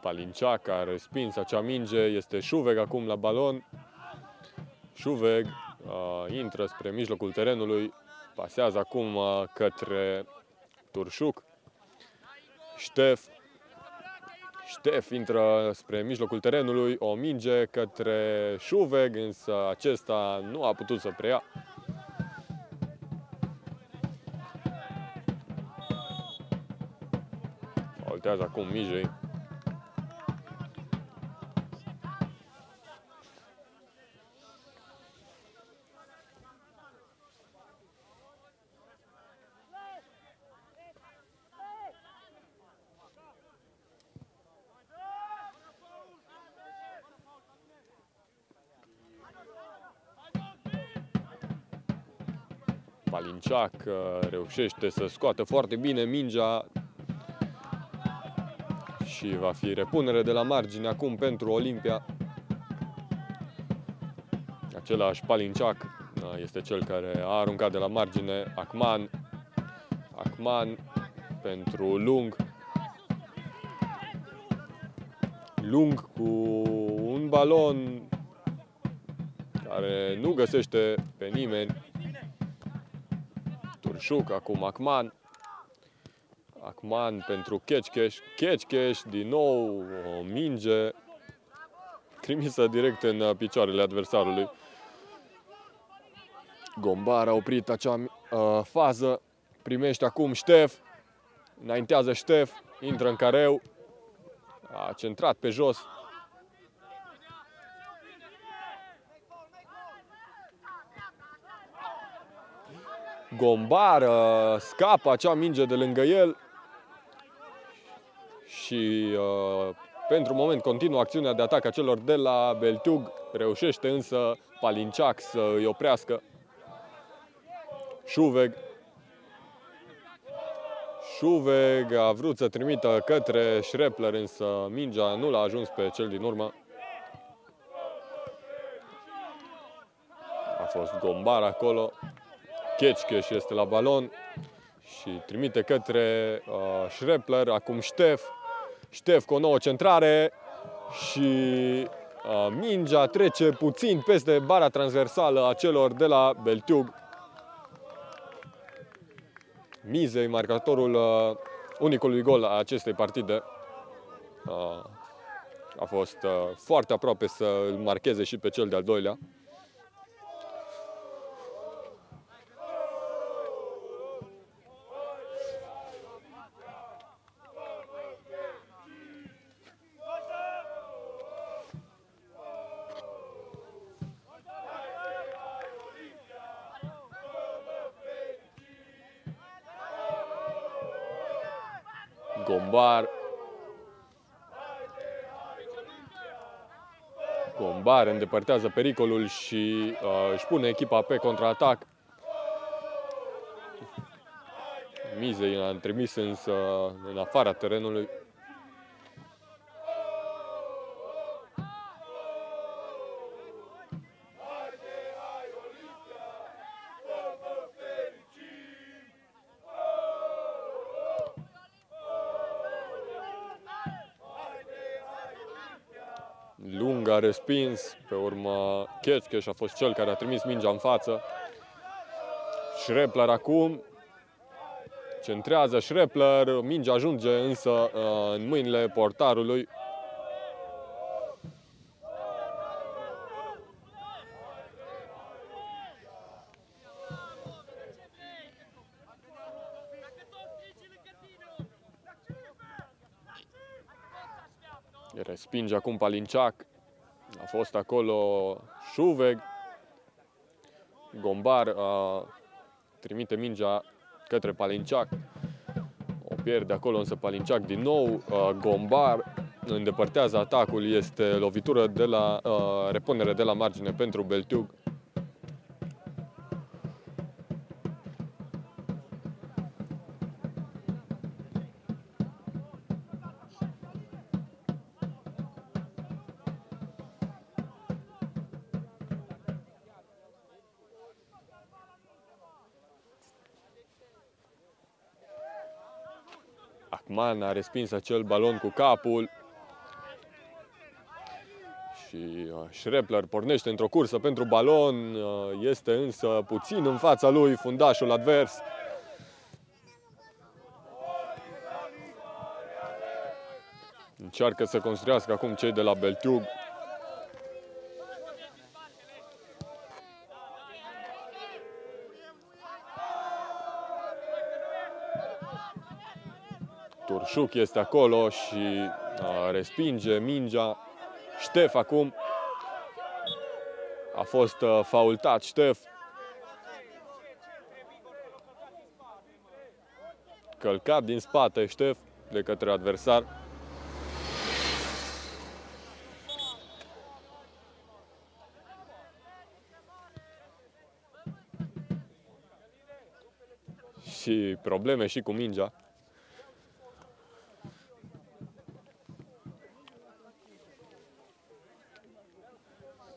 S1: Palinciac a respins acea minge, este Șuveg acum la balon. Șuveg intră spre mijlocul terenului, pasează acum către Turșuc. Ștef intră spre mijlocul terenului, o minge către Șuveg, însă acesta nu a putut să preia. Faultează acum Mijei. Palinciac reușește să scoată foarte bine mingea și va fi repunere de la margine acum pentru Olimpia. Același Palinciac este cel care a aruncat de la margine. Acman pentru Lung. Lung cu un balon care nu găsește pe nimeni. Turșuc, acum Acman pentru Keckeș. Keckeș, din nou o minge trimisă direct în picioarele adversarului. Gombar a oprit acea fază. Primește acum Ștef. Înaintează Ștef. Intră în careu. A centrat pe jos. Gombar scapă acea minge de lângă el. Și pentru moment continuă acțiunea de atac a celor de la Beltiug. Reușește însă Palinciac să îi oprească. Șuveg a vrut să trimită către Schrepler, însă mingea nu l-a ajuns pe cel din urmă. A fost Gombar acolo. Keckeș este la balon și trimite către Schrepler. Acum Ștef cu o nouă centrare și mingea trece puțin peste bara transversală a celor de la Beltiug. Mizei, marcatorul unicului gol a acestei partide, a fost foarte aproape să îl marcheze și pe cel de-al doilea. Gombar îndepărtează pericolul și își pune echipa pe contraatac. Mizei a trimis însă în afara terenului. Lung a respins, pe urmă Kețcheș a fost cel care a trimis mingea în față. Schrepler acum centrează Schrepler, mingea ajunge însă în mâinile portarului. Respinge acum Palinciac. A fost acolo Șuveg. Gombar trimite mingea către Palinciac. O pierde acolo însă Palinciac din nou. Gombar îndepărtează atacul. Este lovitură de la repunere de la margine pentru Beltiug. Acman a respins acel balon cu capul și Schrepler pornește într-o cursă pentru balon, este însă puțin în fața lui fundașul advers. Încearcă să construiască acum cei de la Beltiug. Turșuc este acolo și respinge mingea. Ștef acum. A fost faultat Ștef. Călcat din spate Ștef de către adversar. Și probleme și cu mingea.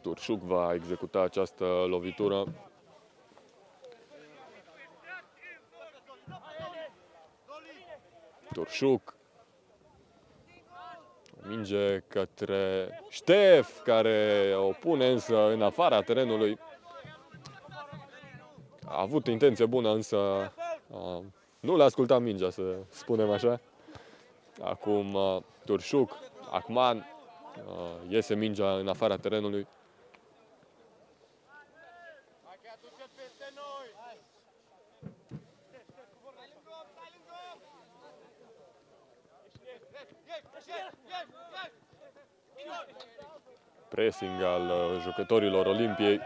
S1: Turșuc va executa această lovitură. Turșuc. Minge către Ștef, care o pune însă în afara terenului. A avut intenție bună, însă nu l-a ascultat mingea, să spunem așa. Acum Turșuc, Acman, iese mingea în afara terenului. Pressing al jucătorilor Olimpiei.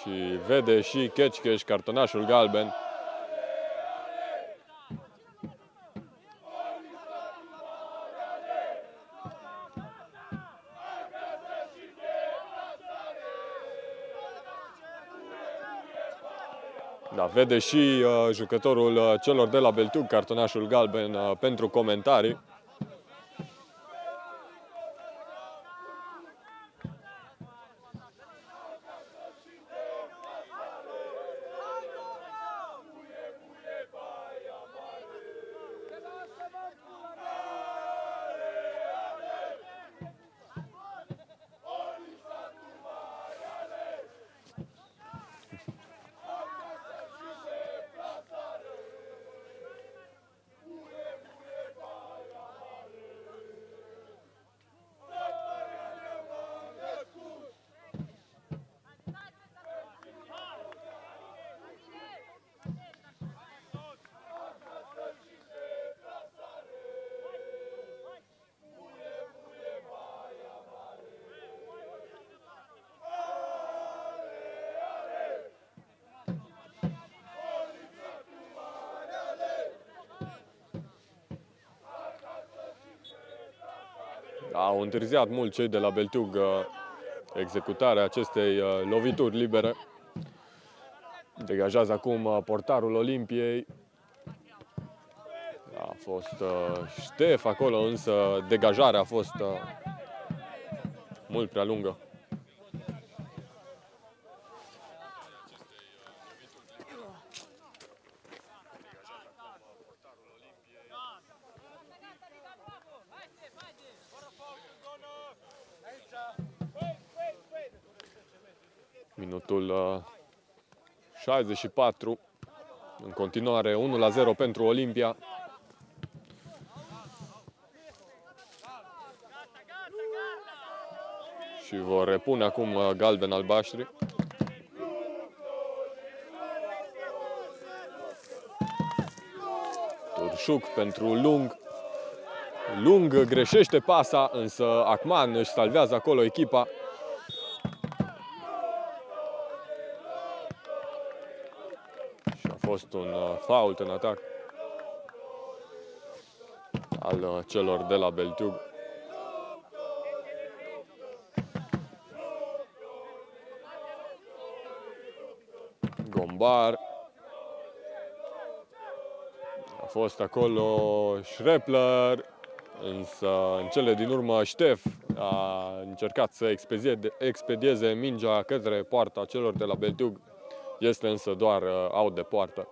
S1: Și vede și Kețcheș cartonașul galben. Da, vede și jucătorul celor de la Beltiug cartonașul galben pentru comentarii. Au întârziat mult cei de la Beltiug executarea acestei lovituri libere. Degajează acum portarul Olimpiei. A fost Ștef acolo, însă degajarea a fost mult prea lungă. Minutul 64. În continuare 1-0 pentru Olimpia. Și vor repune acum galben-albaștri. Turșuc pentru Lung. Lung greșește pasa, însă Acman își salvează acolo echipa. Și a fost un fault în atac al celor de la Beltiug. Gombar. A fost acolo Schrepler, însă în cele din urmă Ștef a încercat să expedieze mingea către poarta celor de la Beltiug. Este însă doar out de poartă.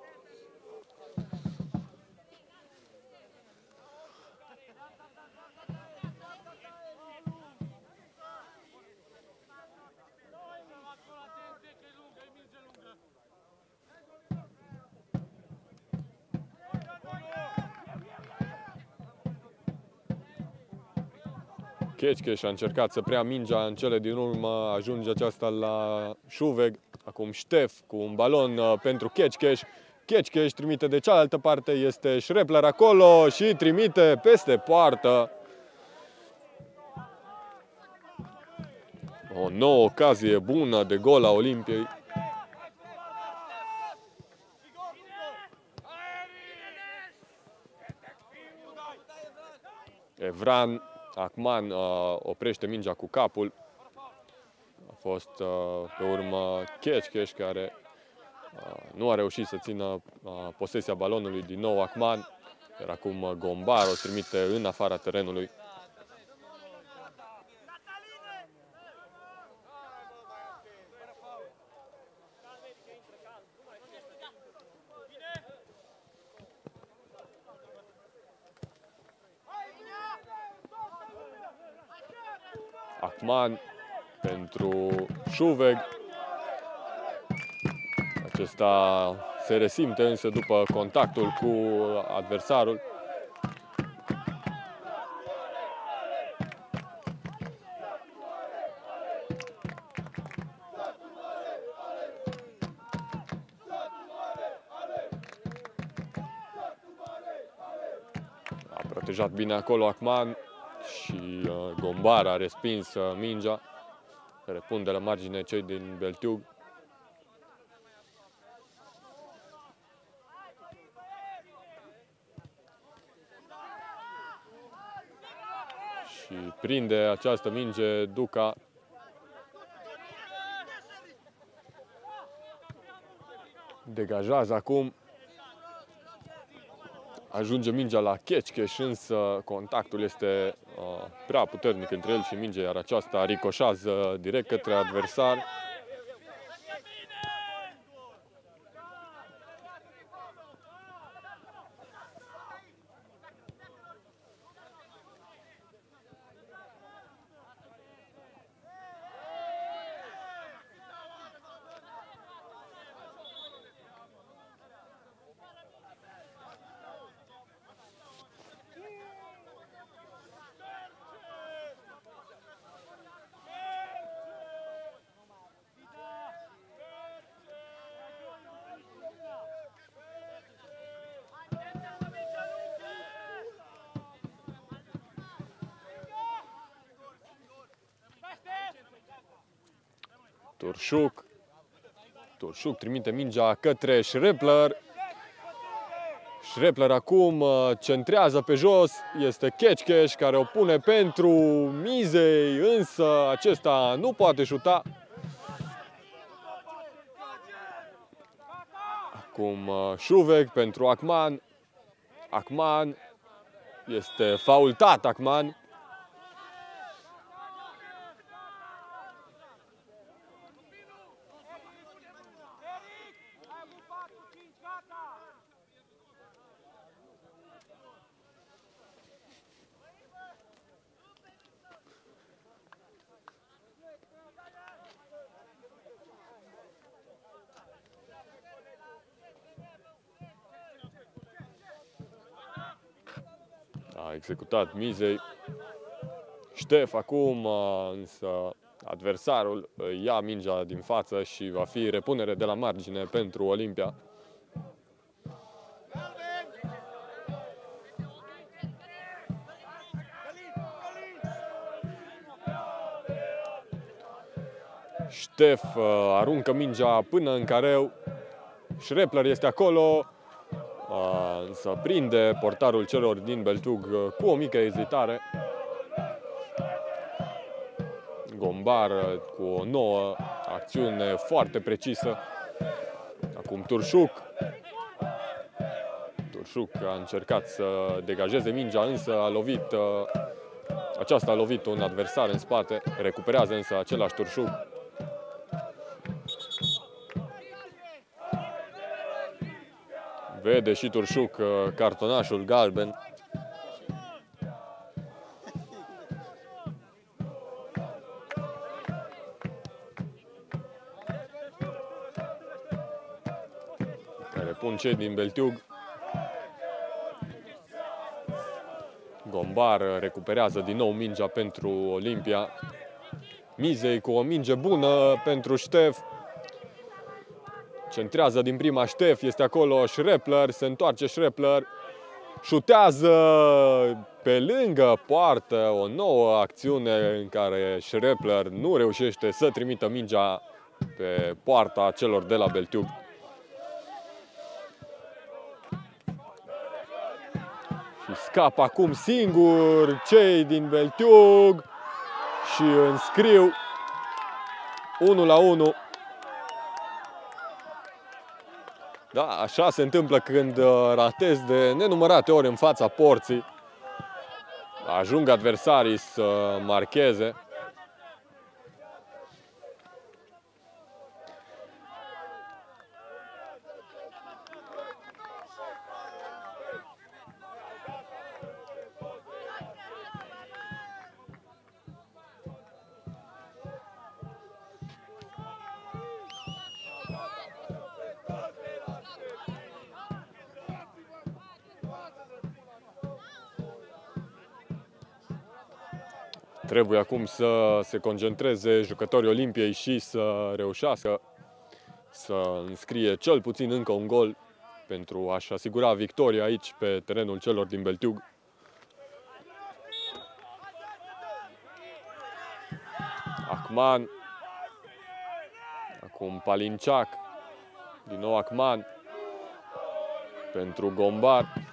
S1: Keckeș a încercat să preia mingea, în cele din urmă ajunge aceasta la Șuveg. Acum Ștef cu un balon pentru Keckeș. Keckeș trimite de cealaltă parte, este Schrepler acolo și trimite peste poartă. O nouă ocazie bună de gol a Olimpiei. Evran. Acman oprește mingea cu capul. A fost pe urmă Keckeș care nu a reușit să țină posesia balonului. Din nou Acman. Iar acum Gombar o trimite în afara terenului. Acman pentru Șuveg. Acesta se resimte însă după contactul cu adversarul. A protejat bine acolo Acman. Și Gombar a respins mingea, care pun de la margine cei din Beltiug. Și prinde această minge Duca. Degajează acum. Ajunge mingea la Keckeș, însă contactul este prea puternic între el și minge, iar aceasta ricoșează direct către adversar. Turșuc trimite mingea către Schrepler. Schrepler acum centrează pe jos, este Keckeș care o pune pentru Mizei, însă acesta nu poate șuta. Acum Șuvec pentru Akman. Akman este faultat, Akman. A executat Mizei. Ștef acum, însă adversarul ia mingea din față și va fi repunere de la margine pentru Olimpia. Ștef aruncă mingea până în careu. Schrepler este acolo, însă prinde portarul celor din Beltug cu o mică ezitare. Gombar cu o nouă acțiune foarte precisă. Acum Turșuc. Turșuc a încercat să degajeze mingea, însă aceasta a lovit un adversar în spate. Recuperează însă același Turșuc. Vede și Turșuc cartonașul galben. Care pun cei din Beltug. Gombar recuperează din nou mingea pentru Olimpia. Mizei cu o minge bună pentru Ștef. Centrează din prima Ștef, este acolo Schrepler, se întoarce Schrepler. Șutează pe lângă poartă, o nouă acțiune în care Schrepler nu reușește să trimită mingea pe poarta celor de la Beltug. Și scapă acum singur cei din Beltug și înscriu 1-1. Da, așa se întâmplă când ratezi de nenumărate ori în fața porții. Ajung adversarii să marcheze. Trebuie acum să se concentreze jucătorii Olimpiei și să reușească să înscrie cel puțin încă un gol pentru a-și asigura victoria aici pe terenul celor din Beltug. Akman. Acum Palinciac. Din nou Akman. Pentru Gombar.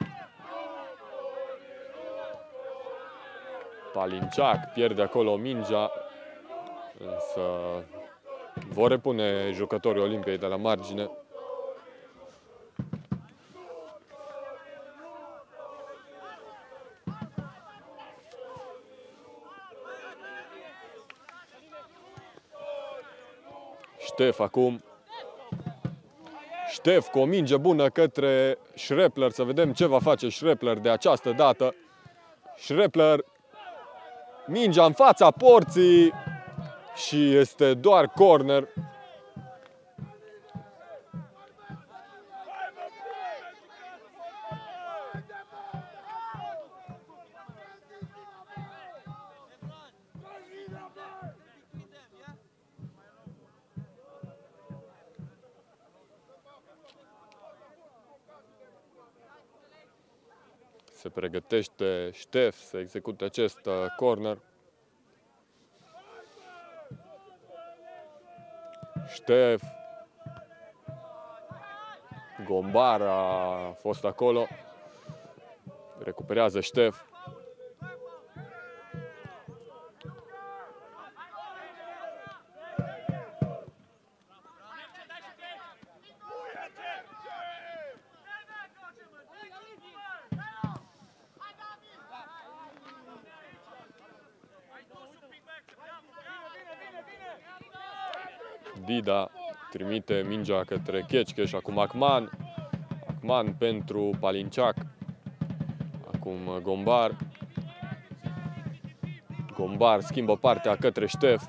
S1: Palinciac pierde acolo mingea, însă vor repune jucătorii Olimpiei de la margine. Ștef acum. Ștef cu o minge bună către Schrepler. Să vedem ce va face Schrepler de această dată. Schrepler. Mingea în fața porții și este doar corner. Se pregătește Ștef să execute acest corner. Ștef. Gombar a fost acolo. Recuperează Ștef. Dida trimite mingea către Chechche și acum Acman. Acman pentru Palinciac. Acum Gombar. Gombar schimbă partea către Ștef.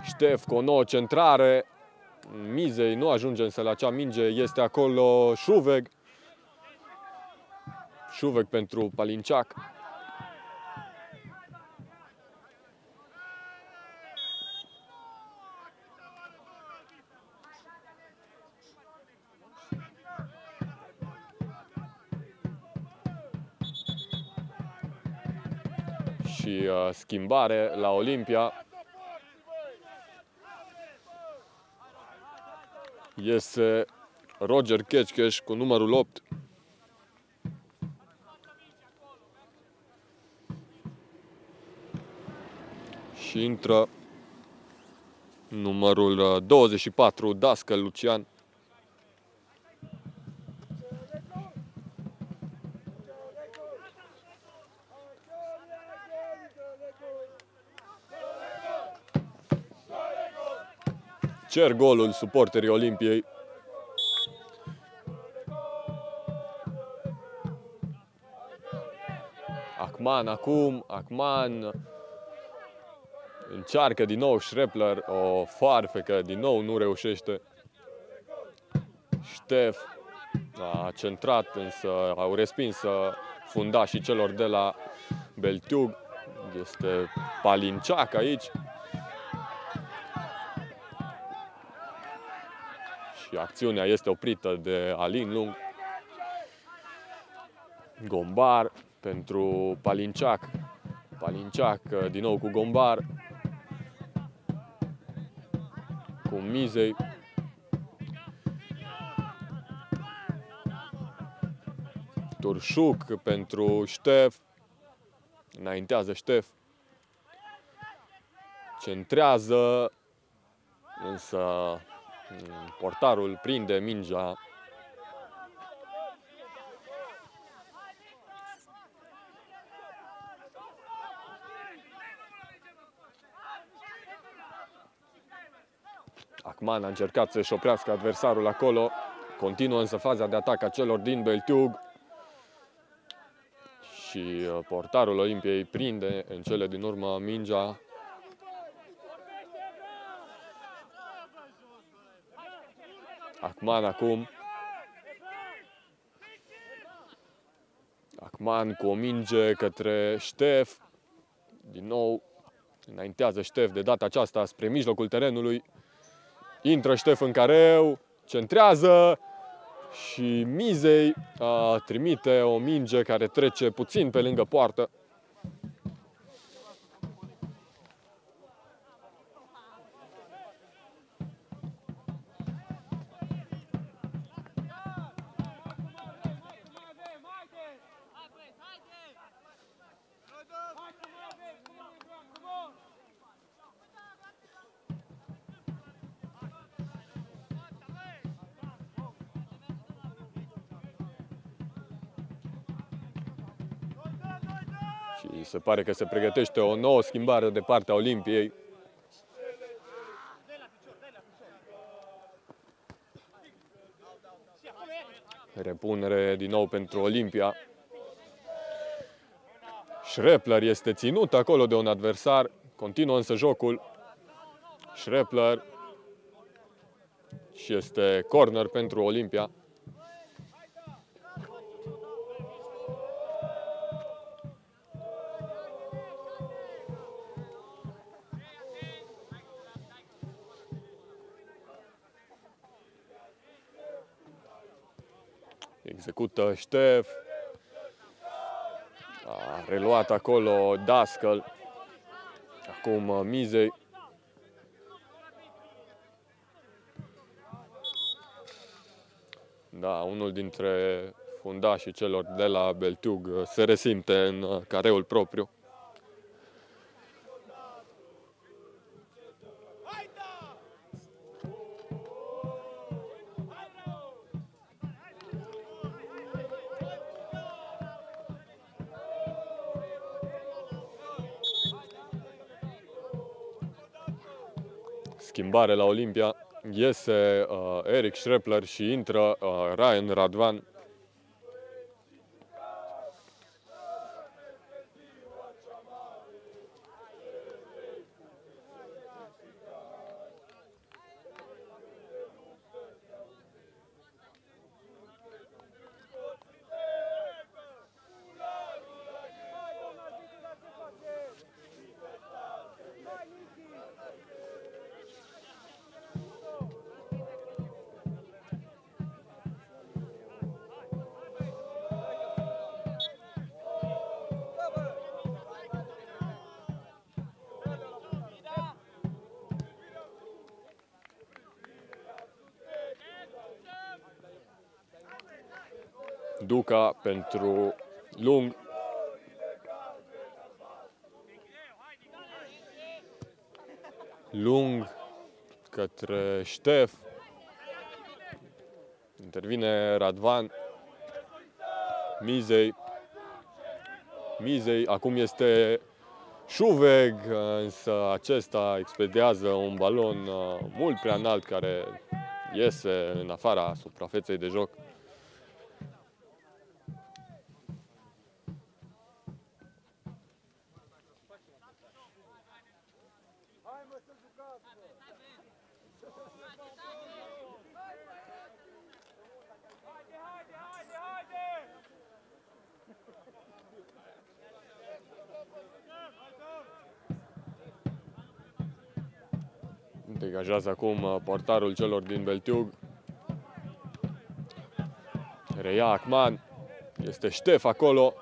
S1: Ștef cu o nouă centrare. Mizei nu ajunge însă la acea minge. Este acolo Șuveg. Șuveg pentru Palinciac. Și schimbare la Olimpia. Este Roger Chechcheș cu numărul 8. Și intră numărul 24, Dascăl Lucian. Cer golul suporterii Olimpiei. Acman acum, Acman încearcă din nou Schrepler, o foarfecă, din nou nu reușește. Ștef a centrat, însă au respins fundașii celor de la Beltiug. Este Palinciac aici. Și acțiunea este oprită de Alin Lung. Gombar pentru Palinciac. Palinciac din nou cu Gombar. Cu Mizei. Turșuc pentru Ștef. Înaintează Ștef. Centrează. Însă portarul prinde mingea. Acman a încercat să-și oprească adversarul acolo. Continuă însă faza de atac a celor din Beltiug. Și portarul Olimpiei prinde în cele din urmă mingea. Acman acum. Acman cu o minge către Ștef. Din nou înaintează Ștef, de data aceasta spre mijlocul terenului. Intră Ștef în careu, centrează și Mizei trimite o minge care trece puțin pe lângă poartă. Și se pare că se pregătește o nouă schimbare de partea Olimpiei. Repunere din nou pentru Olimpia. Schrepler este ținut acolo de un adversar. Continuă însă jocul. Schrepler. Și este corner pentru Olimpia. Execută Ștef. A reluat acolo Dascăl. Acum Mizei. Da, unul dintre fundașii celor de la Beltiug se resimte în careul propriu. Schimbare la Olimpia, iese Eric Schrepler și intră Ryan Radvan. Duca pentru Lung. Lung către Ștef. Intervine Radvan. Mizei. Acum este Șuveg, însă acesta expediază un balon mult prea înalt care iese în afara suprafeței de joc. Degajează acum portarul celor din Beltiug. Reia Acman. Este Ștef acolo.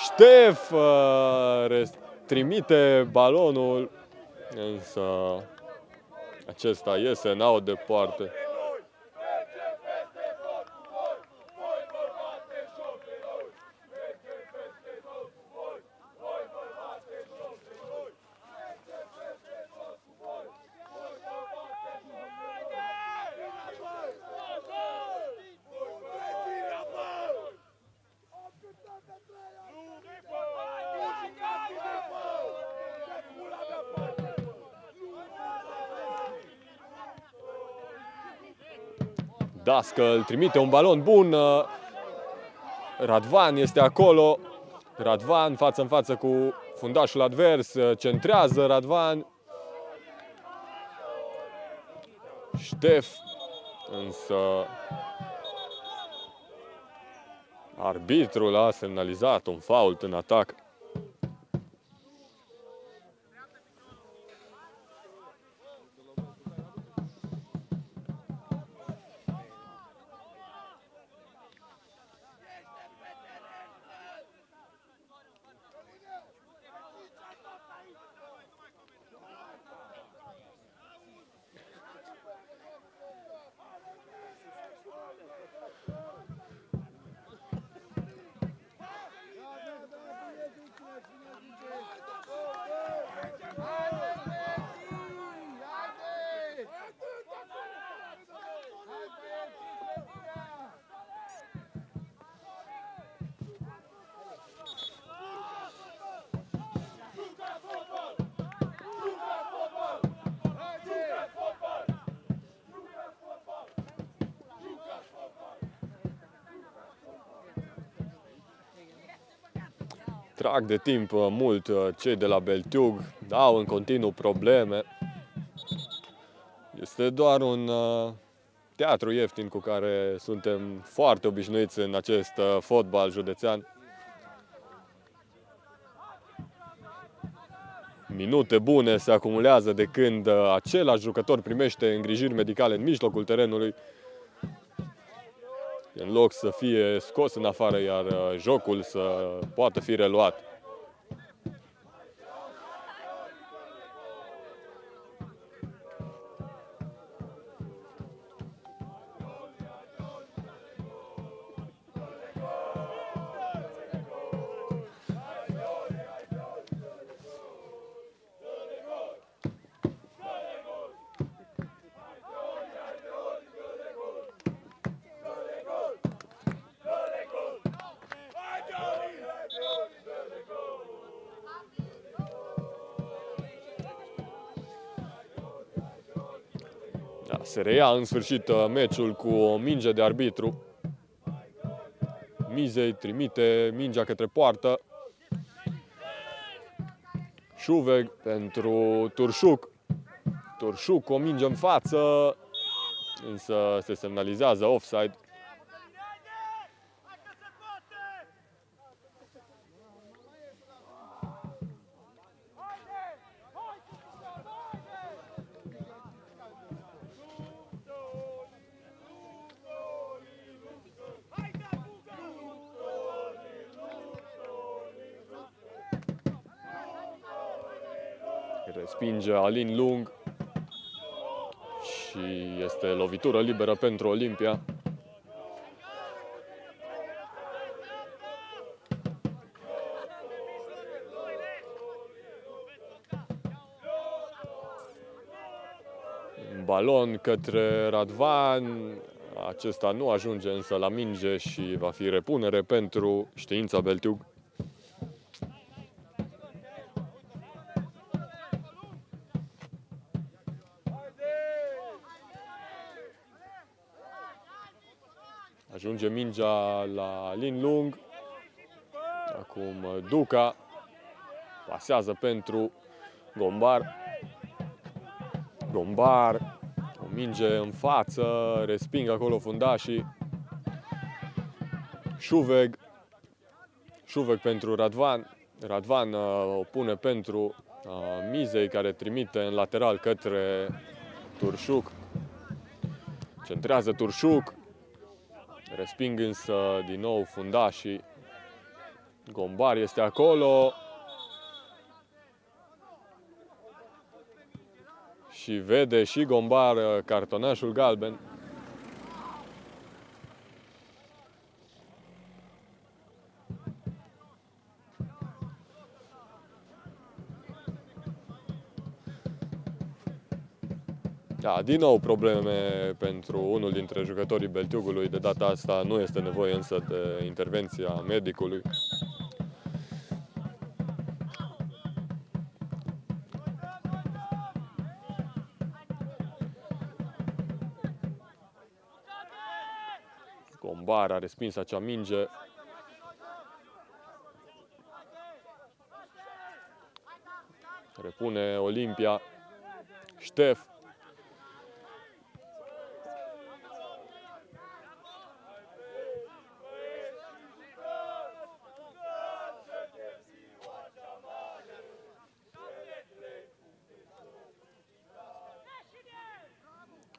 S1: Ștef trimite balonul, însă acesta iese în out de poartă. Dascăl trimite un balon bun. Radvan este acolo. Radvan față în față cu fundașul advers. Centrează Radvan. Ștef. Însă arbitrul a semnalizat un fault în atac. Trag de timp mult cei de la Beltiug, au în continuu probleme. Este doar un teatru ieftin cu care suntem foarte obișnuiți în acest fotbal județean. Minute bune se acumulează de când același jucător primește îngrijiri medicale în mijlocul terenului, în loc să fie scos în afară, iar jocul să poată fi reluat. Da, se reia în sfârșit meciul cu o minge de arbitru. Mizei trimite mingea către poartă. Șuveg pentru Turșuc. Turșuc cu o minge în față, însă se semnalizează offside. Respinge Alin Lung și este lovitură liberă pentru Olimpia. Balon către Radvan. Acesta nu ajunge însă la minge și va fi repunere pentru Știința Beltiug. Ajunge mingea la Alin Lung. Acum Duca pasează pentru Gombar. Gombar, o minge în față, resping acolo fundașii. Șuveg. Șuveg pentru Radvan. Radvan o pune pentru Mizei, care trimite în lateral către Turșuc. Centrează Turșuc. Resping însă din nou fundașii. Gombar este acolo. Și vede și Gombar cartonașul galben. Da, din nou probleme pentru unul dintre jucătorii Beltiugului. De data asta nu este nevoie însă de intervenția medicului. Gombar a respins acea minge. Repune Olimpia. Ștef.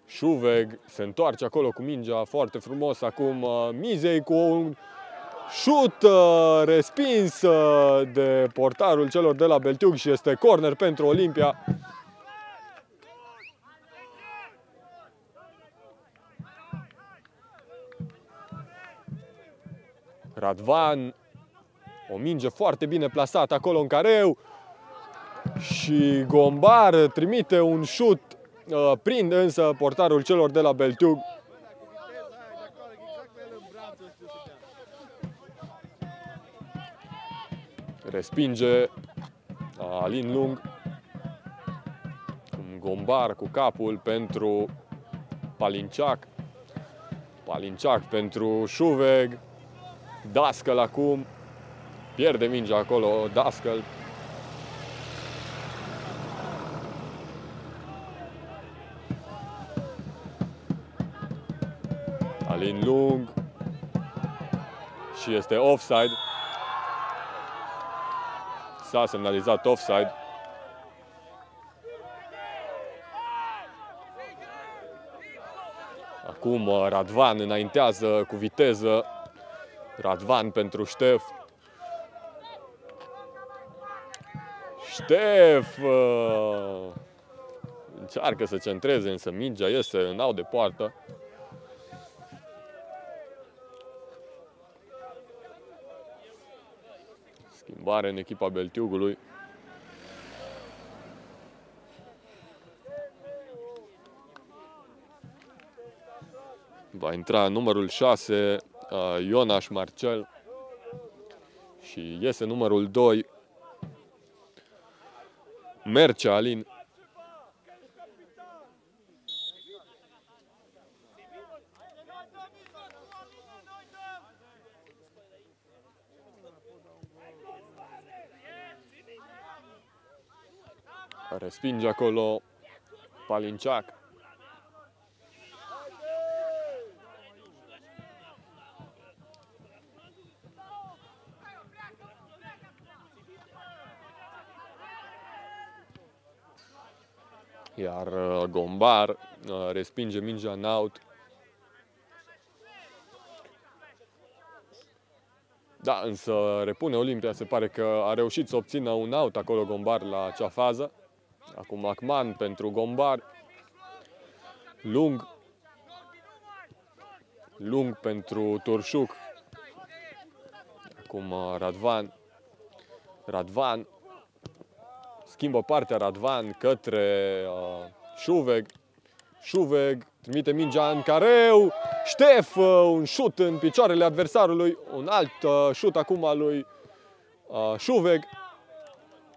S1: Șuveg se întoarce acolo cu mingea foarte frumos. Acum Mizei cu un șut respins de portarul celor de la Beltiug și este corner pentru Olimpia. Radvan, o minge foarte bine plasată acolo în careu și Gombar trimite un șut. Prinde însă portarul celor de la Beltiug. Respinge Alin Lung. Gombar cu capul pentru Palinciac. Palinciac pentru Șuveg. Dascăl acum. Pierde mingea acolo Dascăl. Alin Lung și este offside. S-a semnalizat offside. Acum Radvan înaintează cu viteză. Radvan pentru Ștef. Ștef încearcă să centreze, însă mingea iese în out de poartă. Schimbare în echipa Beltiugului. Va intra numărul 6, Ionaș Marcel. Și iese numărul 2, Mercea Alin. Respinge acolo Palinciac. Iar Gombar respinge mingea în out. Da, însă repune Olimpia, se pare că a reușit să obțină un out acolo Gombar la acea fază. Acum Acman pentru Gombar. Lung pentru Turșuc. Acum Radvan. Schimbă partea Radvan către Șuveg trimite mingea în careu. Ștef, un șut în picioarele adversarului. Un alt șut acum al lui Șuveg.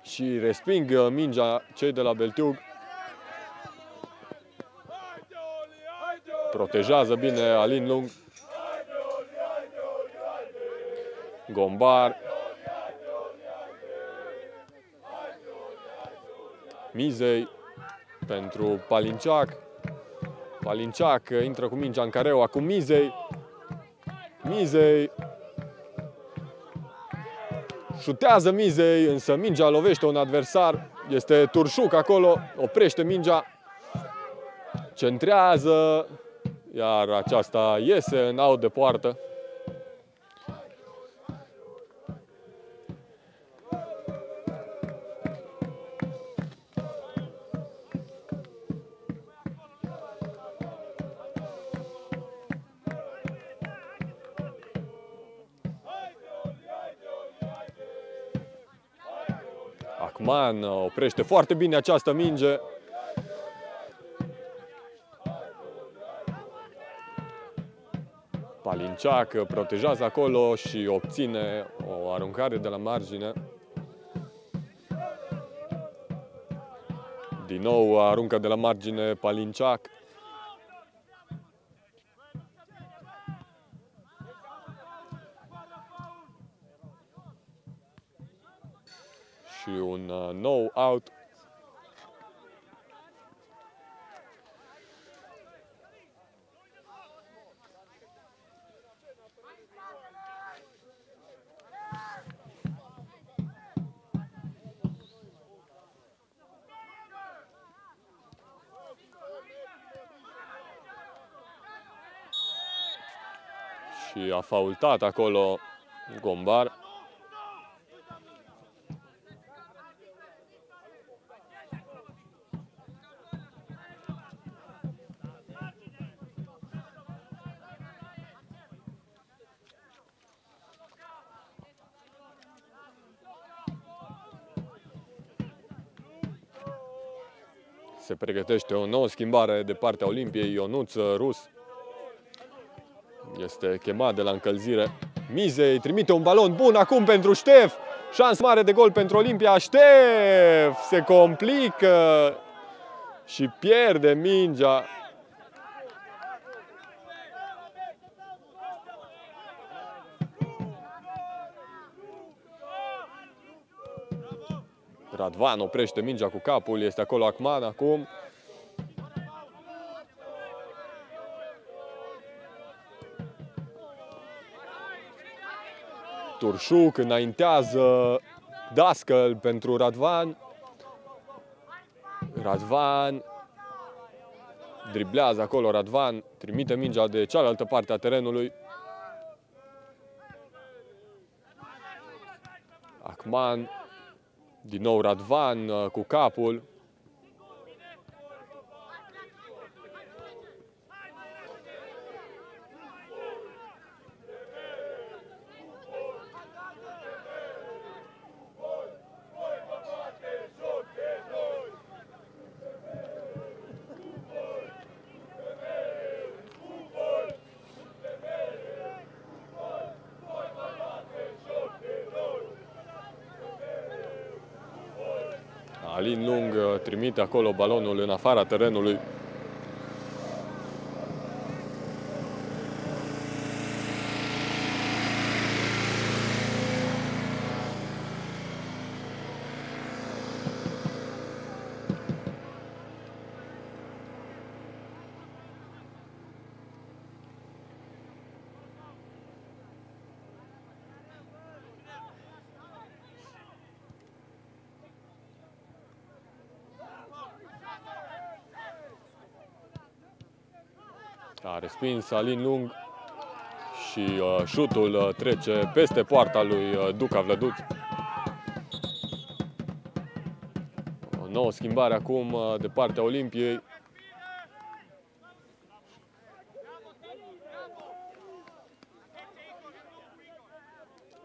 S1: Și resping mingea cei de la Beltiug. Protejează bine Alin Lung. Gombar. Mizei pentru Palinciac. Palinciac intră cu mingea în careu. Acum Mizei. Șutează Mizei, însă mingea lovește un adversar. Este Turșuc acolo. Oprește mingea. Centrează. Iar aceasta iese în out de poartă. Acman oprește foarte bine această minge. Palinciac protejează acolo și obține o aruncare de la margine. Din nou aruncă de la margine Palinciac. Și un nou out. Și a faultat acolo Gombar. Se pregătește o nouă schimbare de partea Olimpiei. Ionuț Rus este chemat de la încălzire. Mizei trimite un balon bun acum pentru Ștef. Șansă mare de gol pentru Olimpia. Ștef se complică și pierde mingea. Radvan oprește mingea cu capul. Este acolo Acman acum. Turșuc înaintează Dascăl pentru Radvan. Radvan driblează acolo Radvan. Trimite mingea de cealaltă parte a terenului. Acman. Din nou Radvan cu capul. Alin Lung trimite acolo balonul în afara terenului. A respins Alin Lung și șutul trece peste poarta lui Duca Vlăduț. O nouă schimbare acum de partea Olimpiei.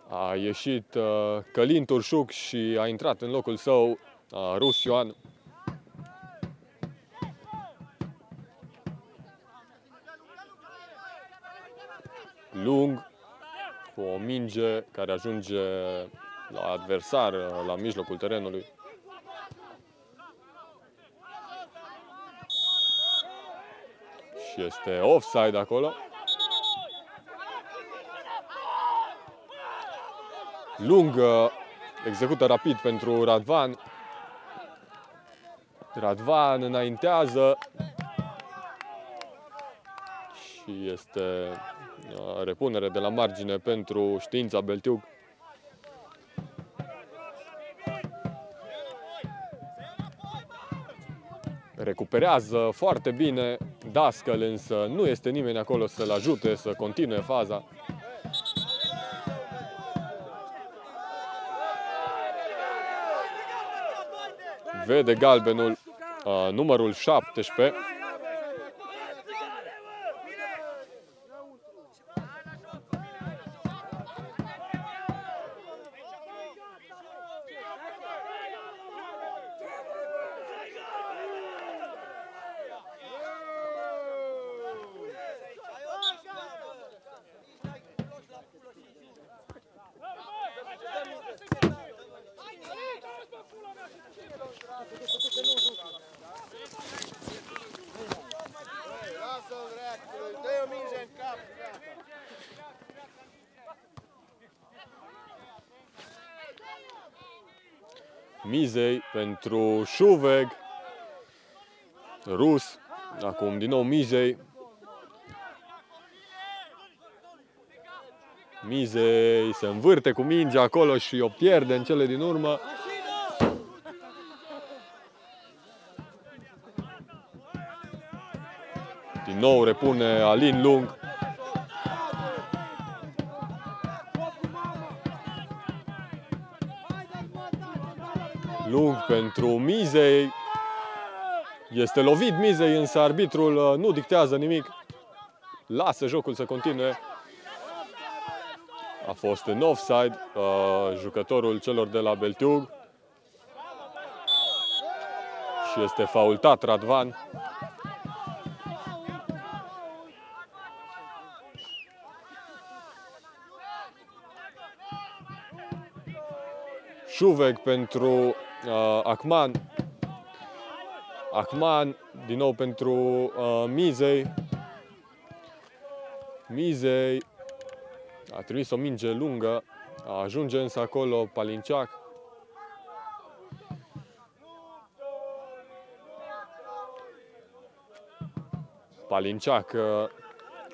S1: A ieșit Călin Turșuc și a intrat în locul său Rus Ioan. Lung cu o minge care ajunge la adversar la mijlocul terenului. Și este offside acolo. Lung execută rapid pentru Radvan. Radvan înaintează și este repunere de la margine pentru Știința Beltiug. Recuperează foarte bine Dascăl, însă nu este nimeni acolo să-l ajute să continue faza. Vede galbenul numărul 17. Mizei pentru Șuveg. Rus. Acum din nou Mizei. Mizei se învârte cu mingea acolo și o pierde în cele din urmă. Din nou repune Alin Lung. Lung pentru Mizei. Este lovit Mizei, însă arbitrul nu dictează nimic. Lasă jocul să continue. A fost în offside jucătorul celor de la Beltiug. Și este faultat Radvan. Șuveg pentru Acman. Acman din nou pentru Mizei. Mizei a trimis o minge lungă. Ajunge însă acolo Palinciac. Palinciac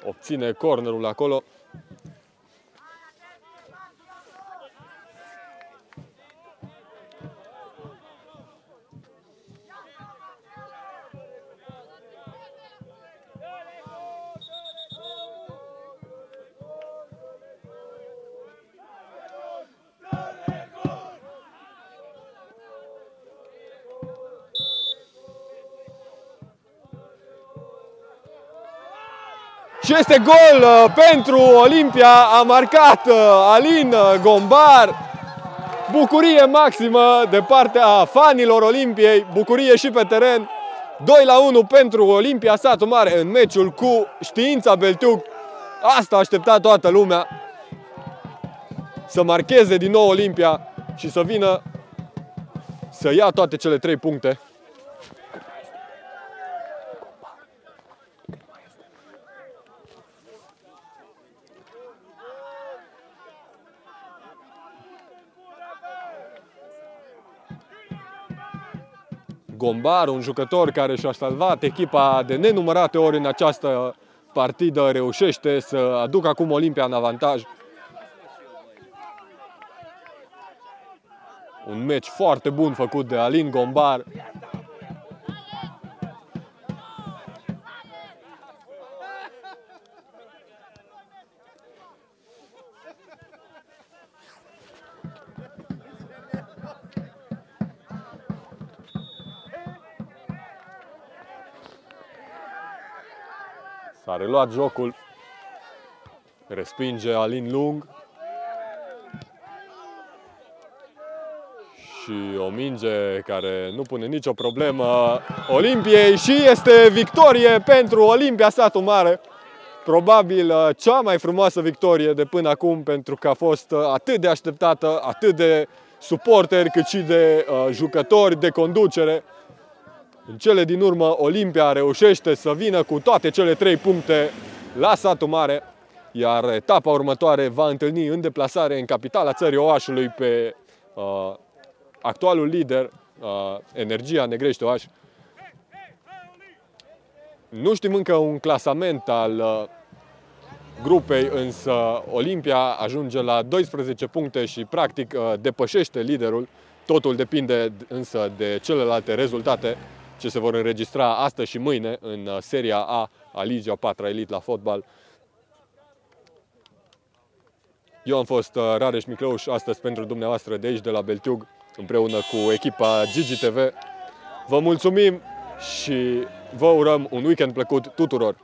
S1: obține cornerul acolo. Și este gol pentru Olimpia, a marcat Alin Gombar. Bucurie maximă de partea fanilor Olimpiei, bucurie și pe teren. 2-1 pentru Olimpia Satu Mare în meciul cu Știința Beltiug. Asta aștepta toată lumea. Să marcheze din nou Olimpia și să vină să ia toate cele 3 puncte. Gombar, un jucător care și-a salvat echipa de nenumărate ori în această partidă, reușește să aducă acum Olimpia în avantaj. Un meci foarte bun făcut de Alin Gombar. S-a reluat jocul. Respinge Alin Lung. Și o minge care nu pune nicio problemă Olimpiei și este victorie pentru Olimpia Satu Mare. Probabil cea mai frumoasă victorie de până acum, pentru că a fost atât de așteptată, atât de suporteri cât și de jucători, de conducere. În cele din urmă, Olimpia reușește să vină cu toate cele 3 puncte la Satu Mare, iar etapa următoare va întâlni în deplasare în capitala țării Oașului pe actualul lider, Energia Negrești Oaș. Nu știm încă un clasament al grupei, însă Olimpia ajunge la 12 puncte și practic depășește liderul. Totul depinde însă de celelalte rezultate ce se vor înregistra astăzi și mâine în seria A Ligii a 4-a Elite la fotbal. Eu am fost Rareș Miclăuș astăzi pentru dumneavoastră de aici, de la Beltiug, împreună cu echipa Gigi TV. Vă mulțumim și vă urăm un weekend plăcut tuturor!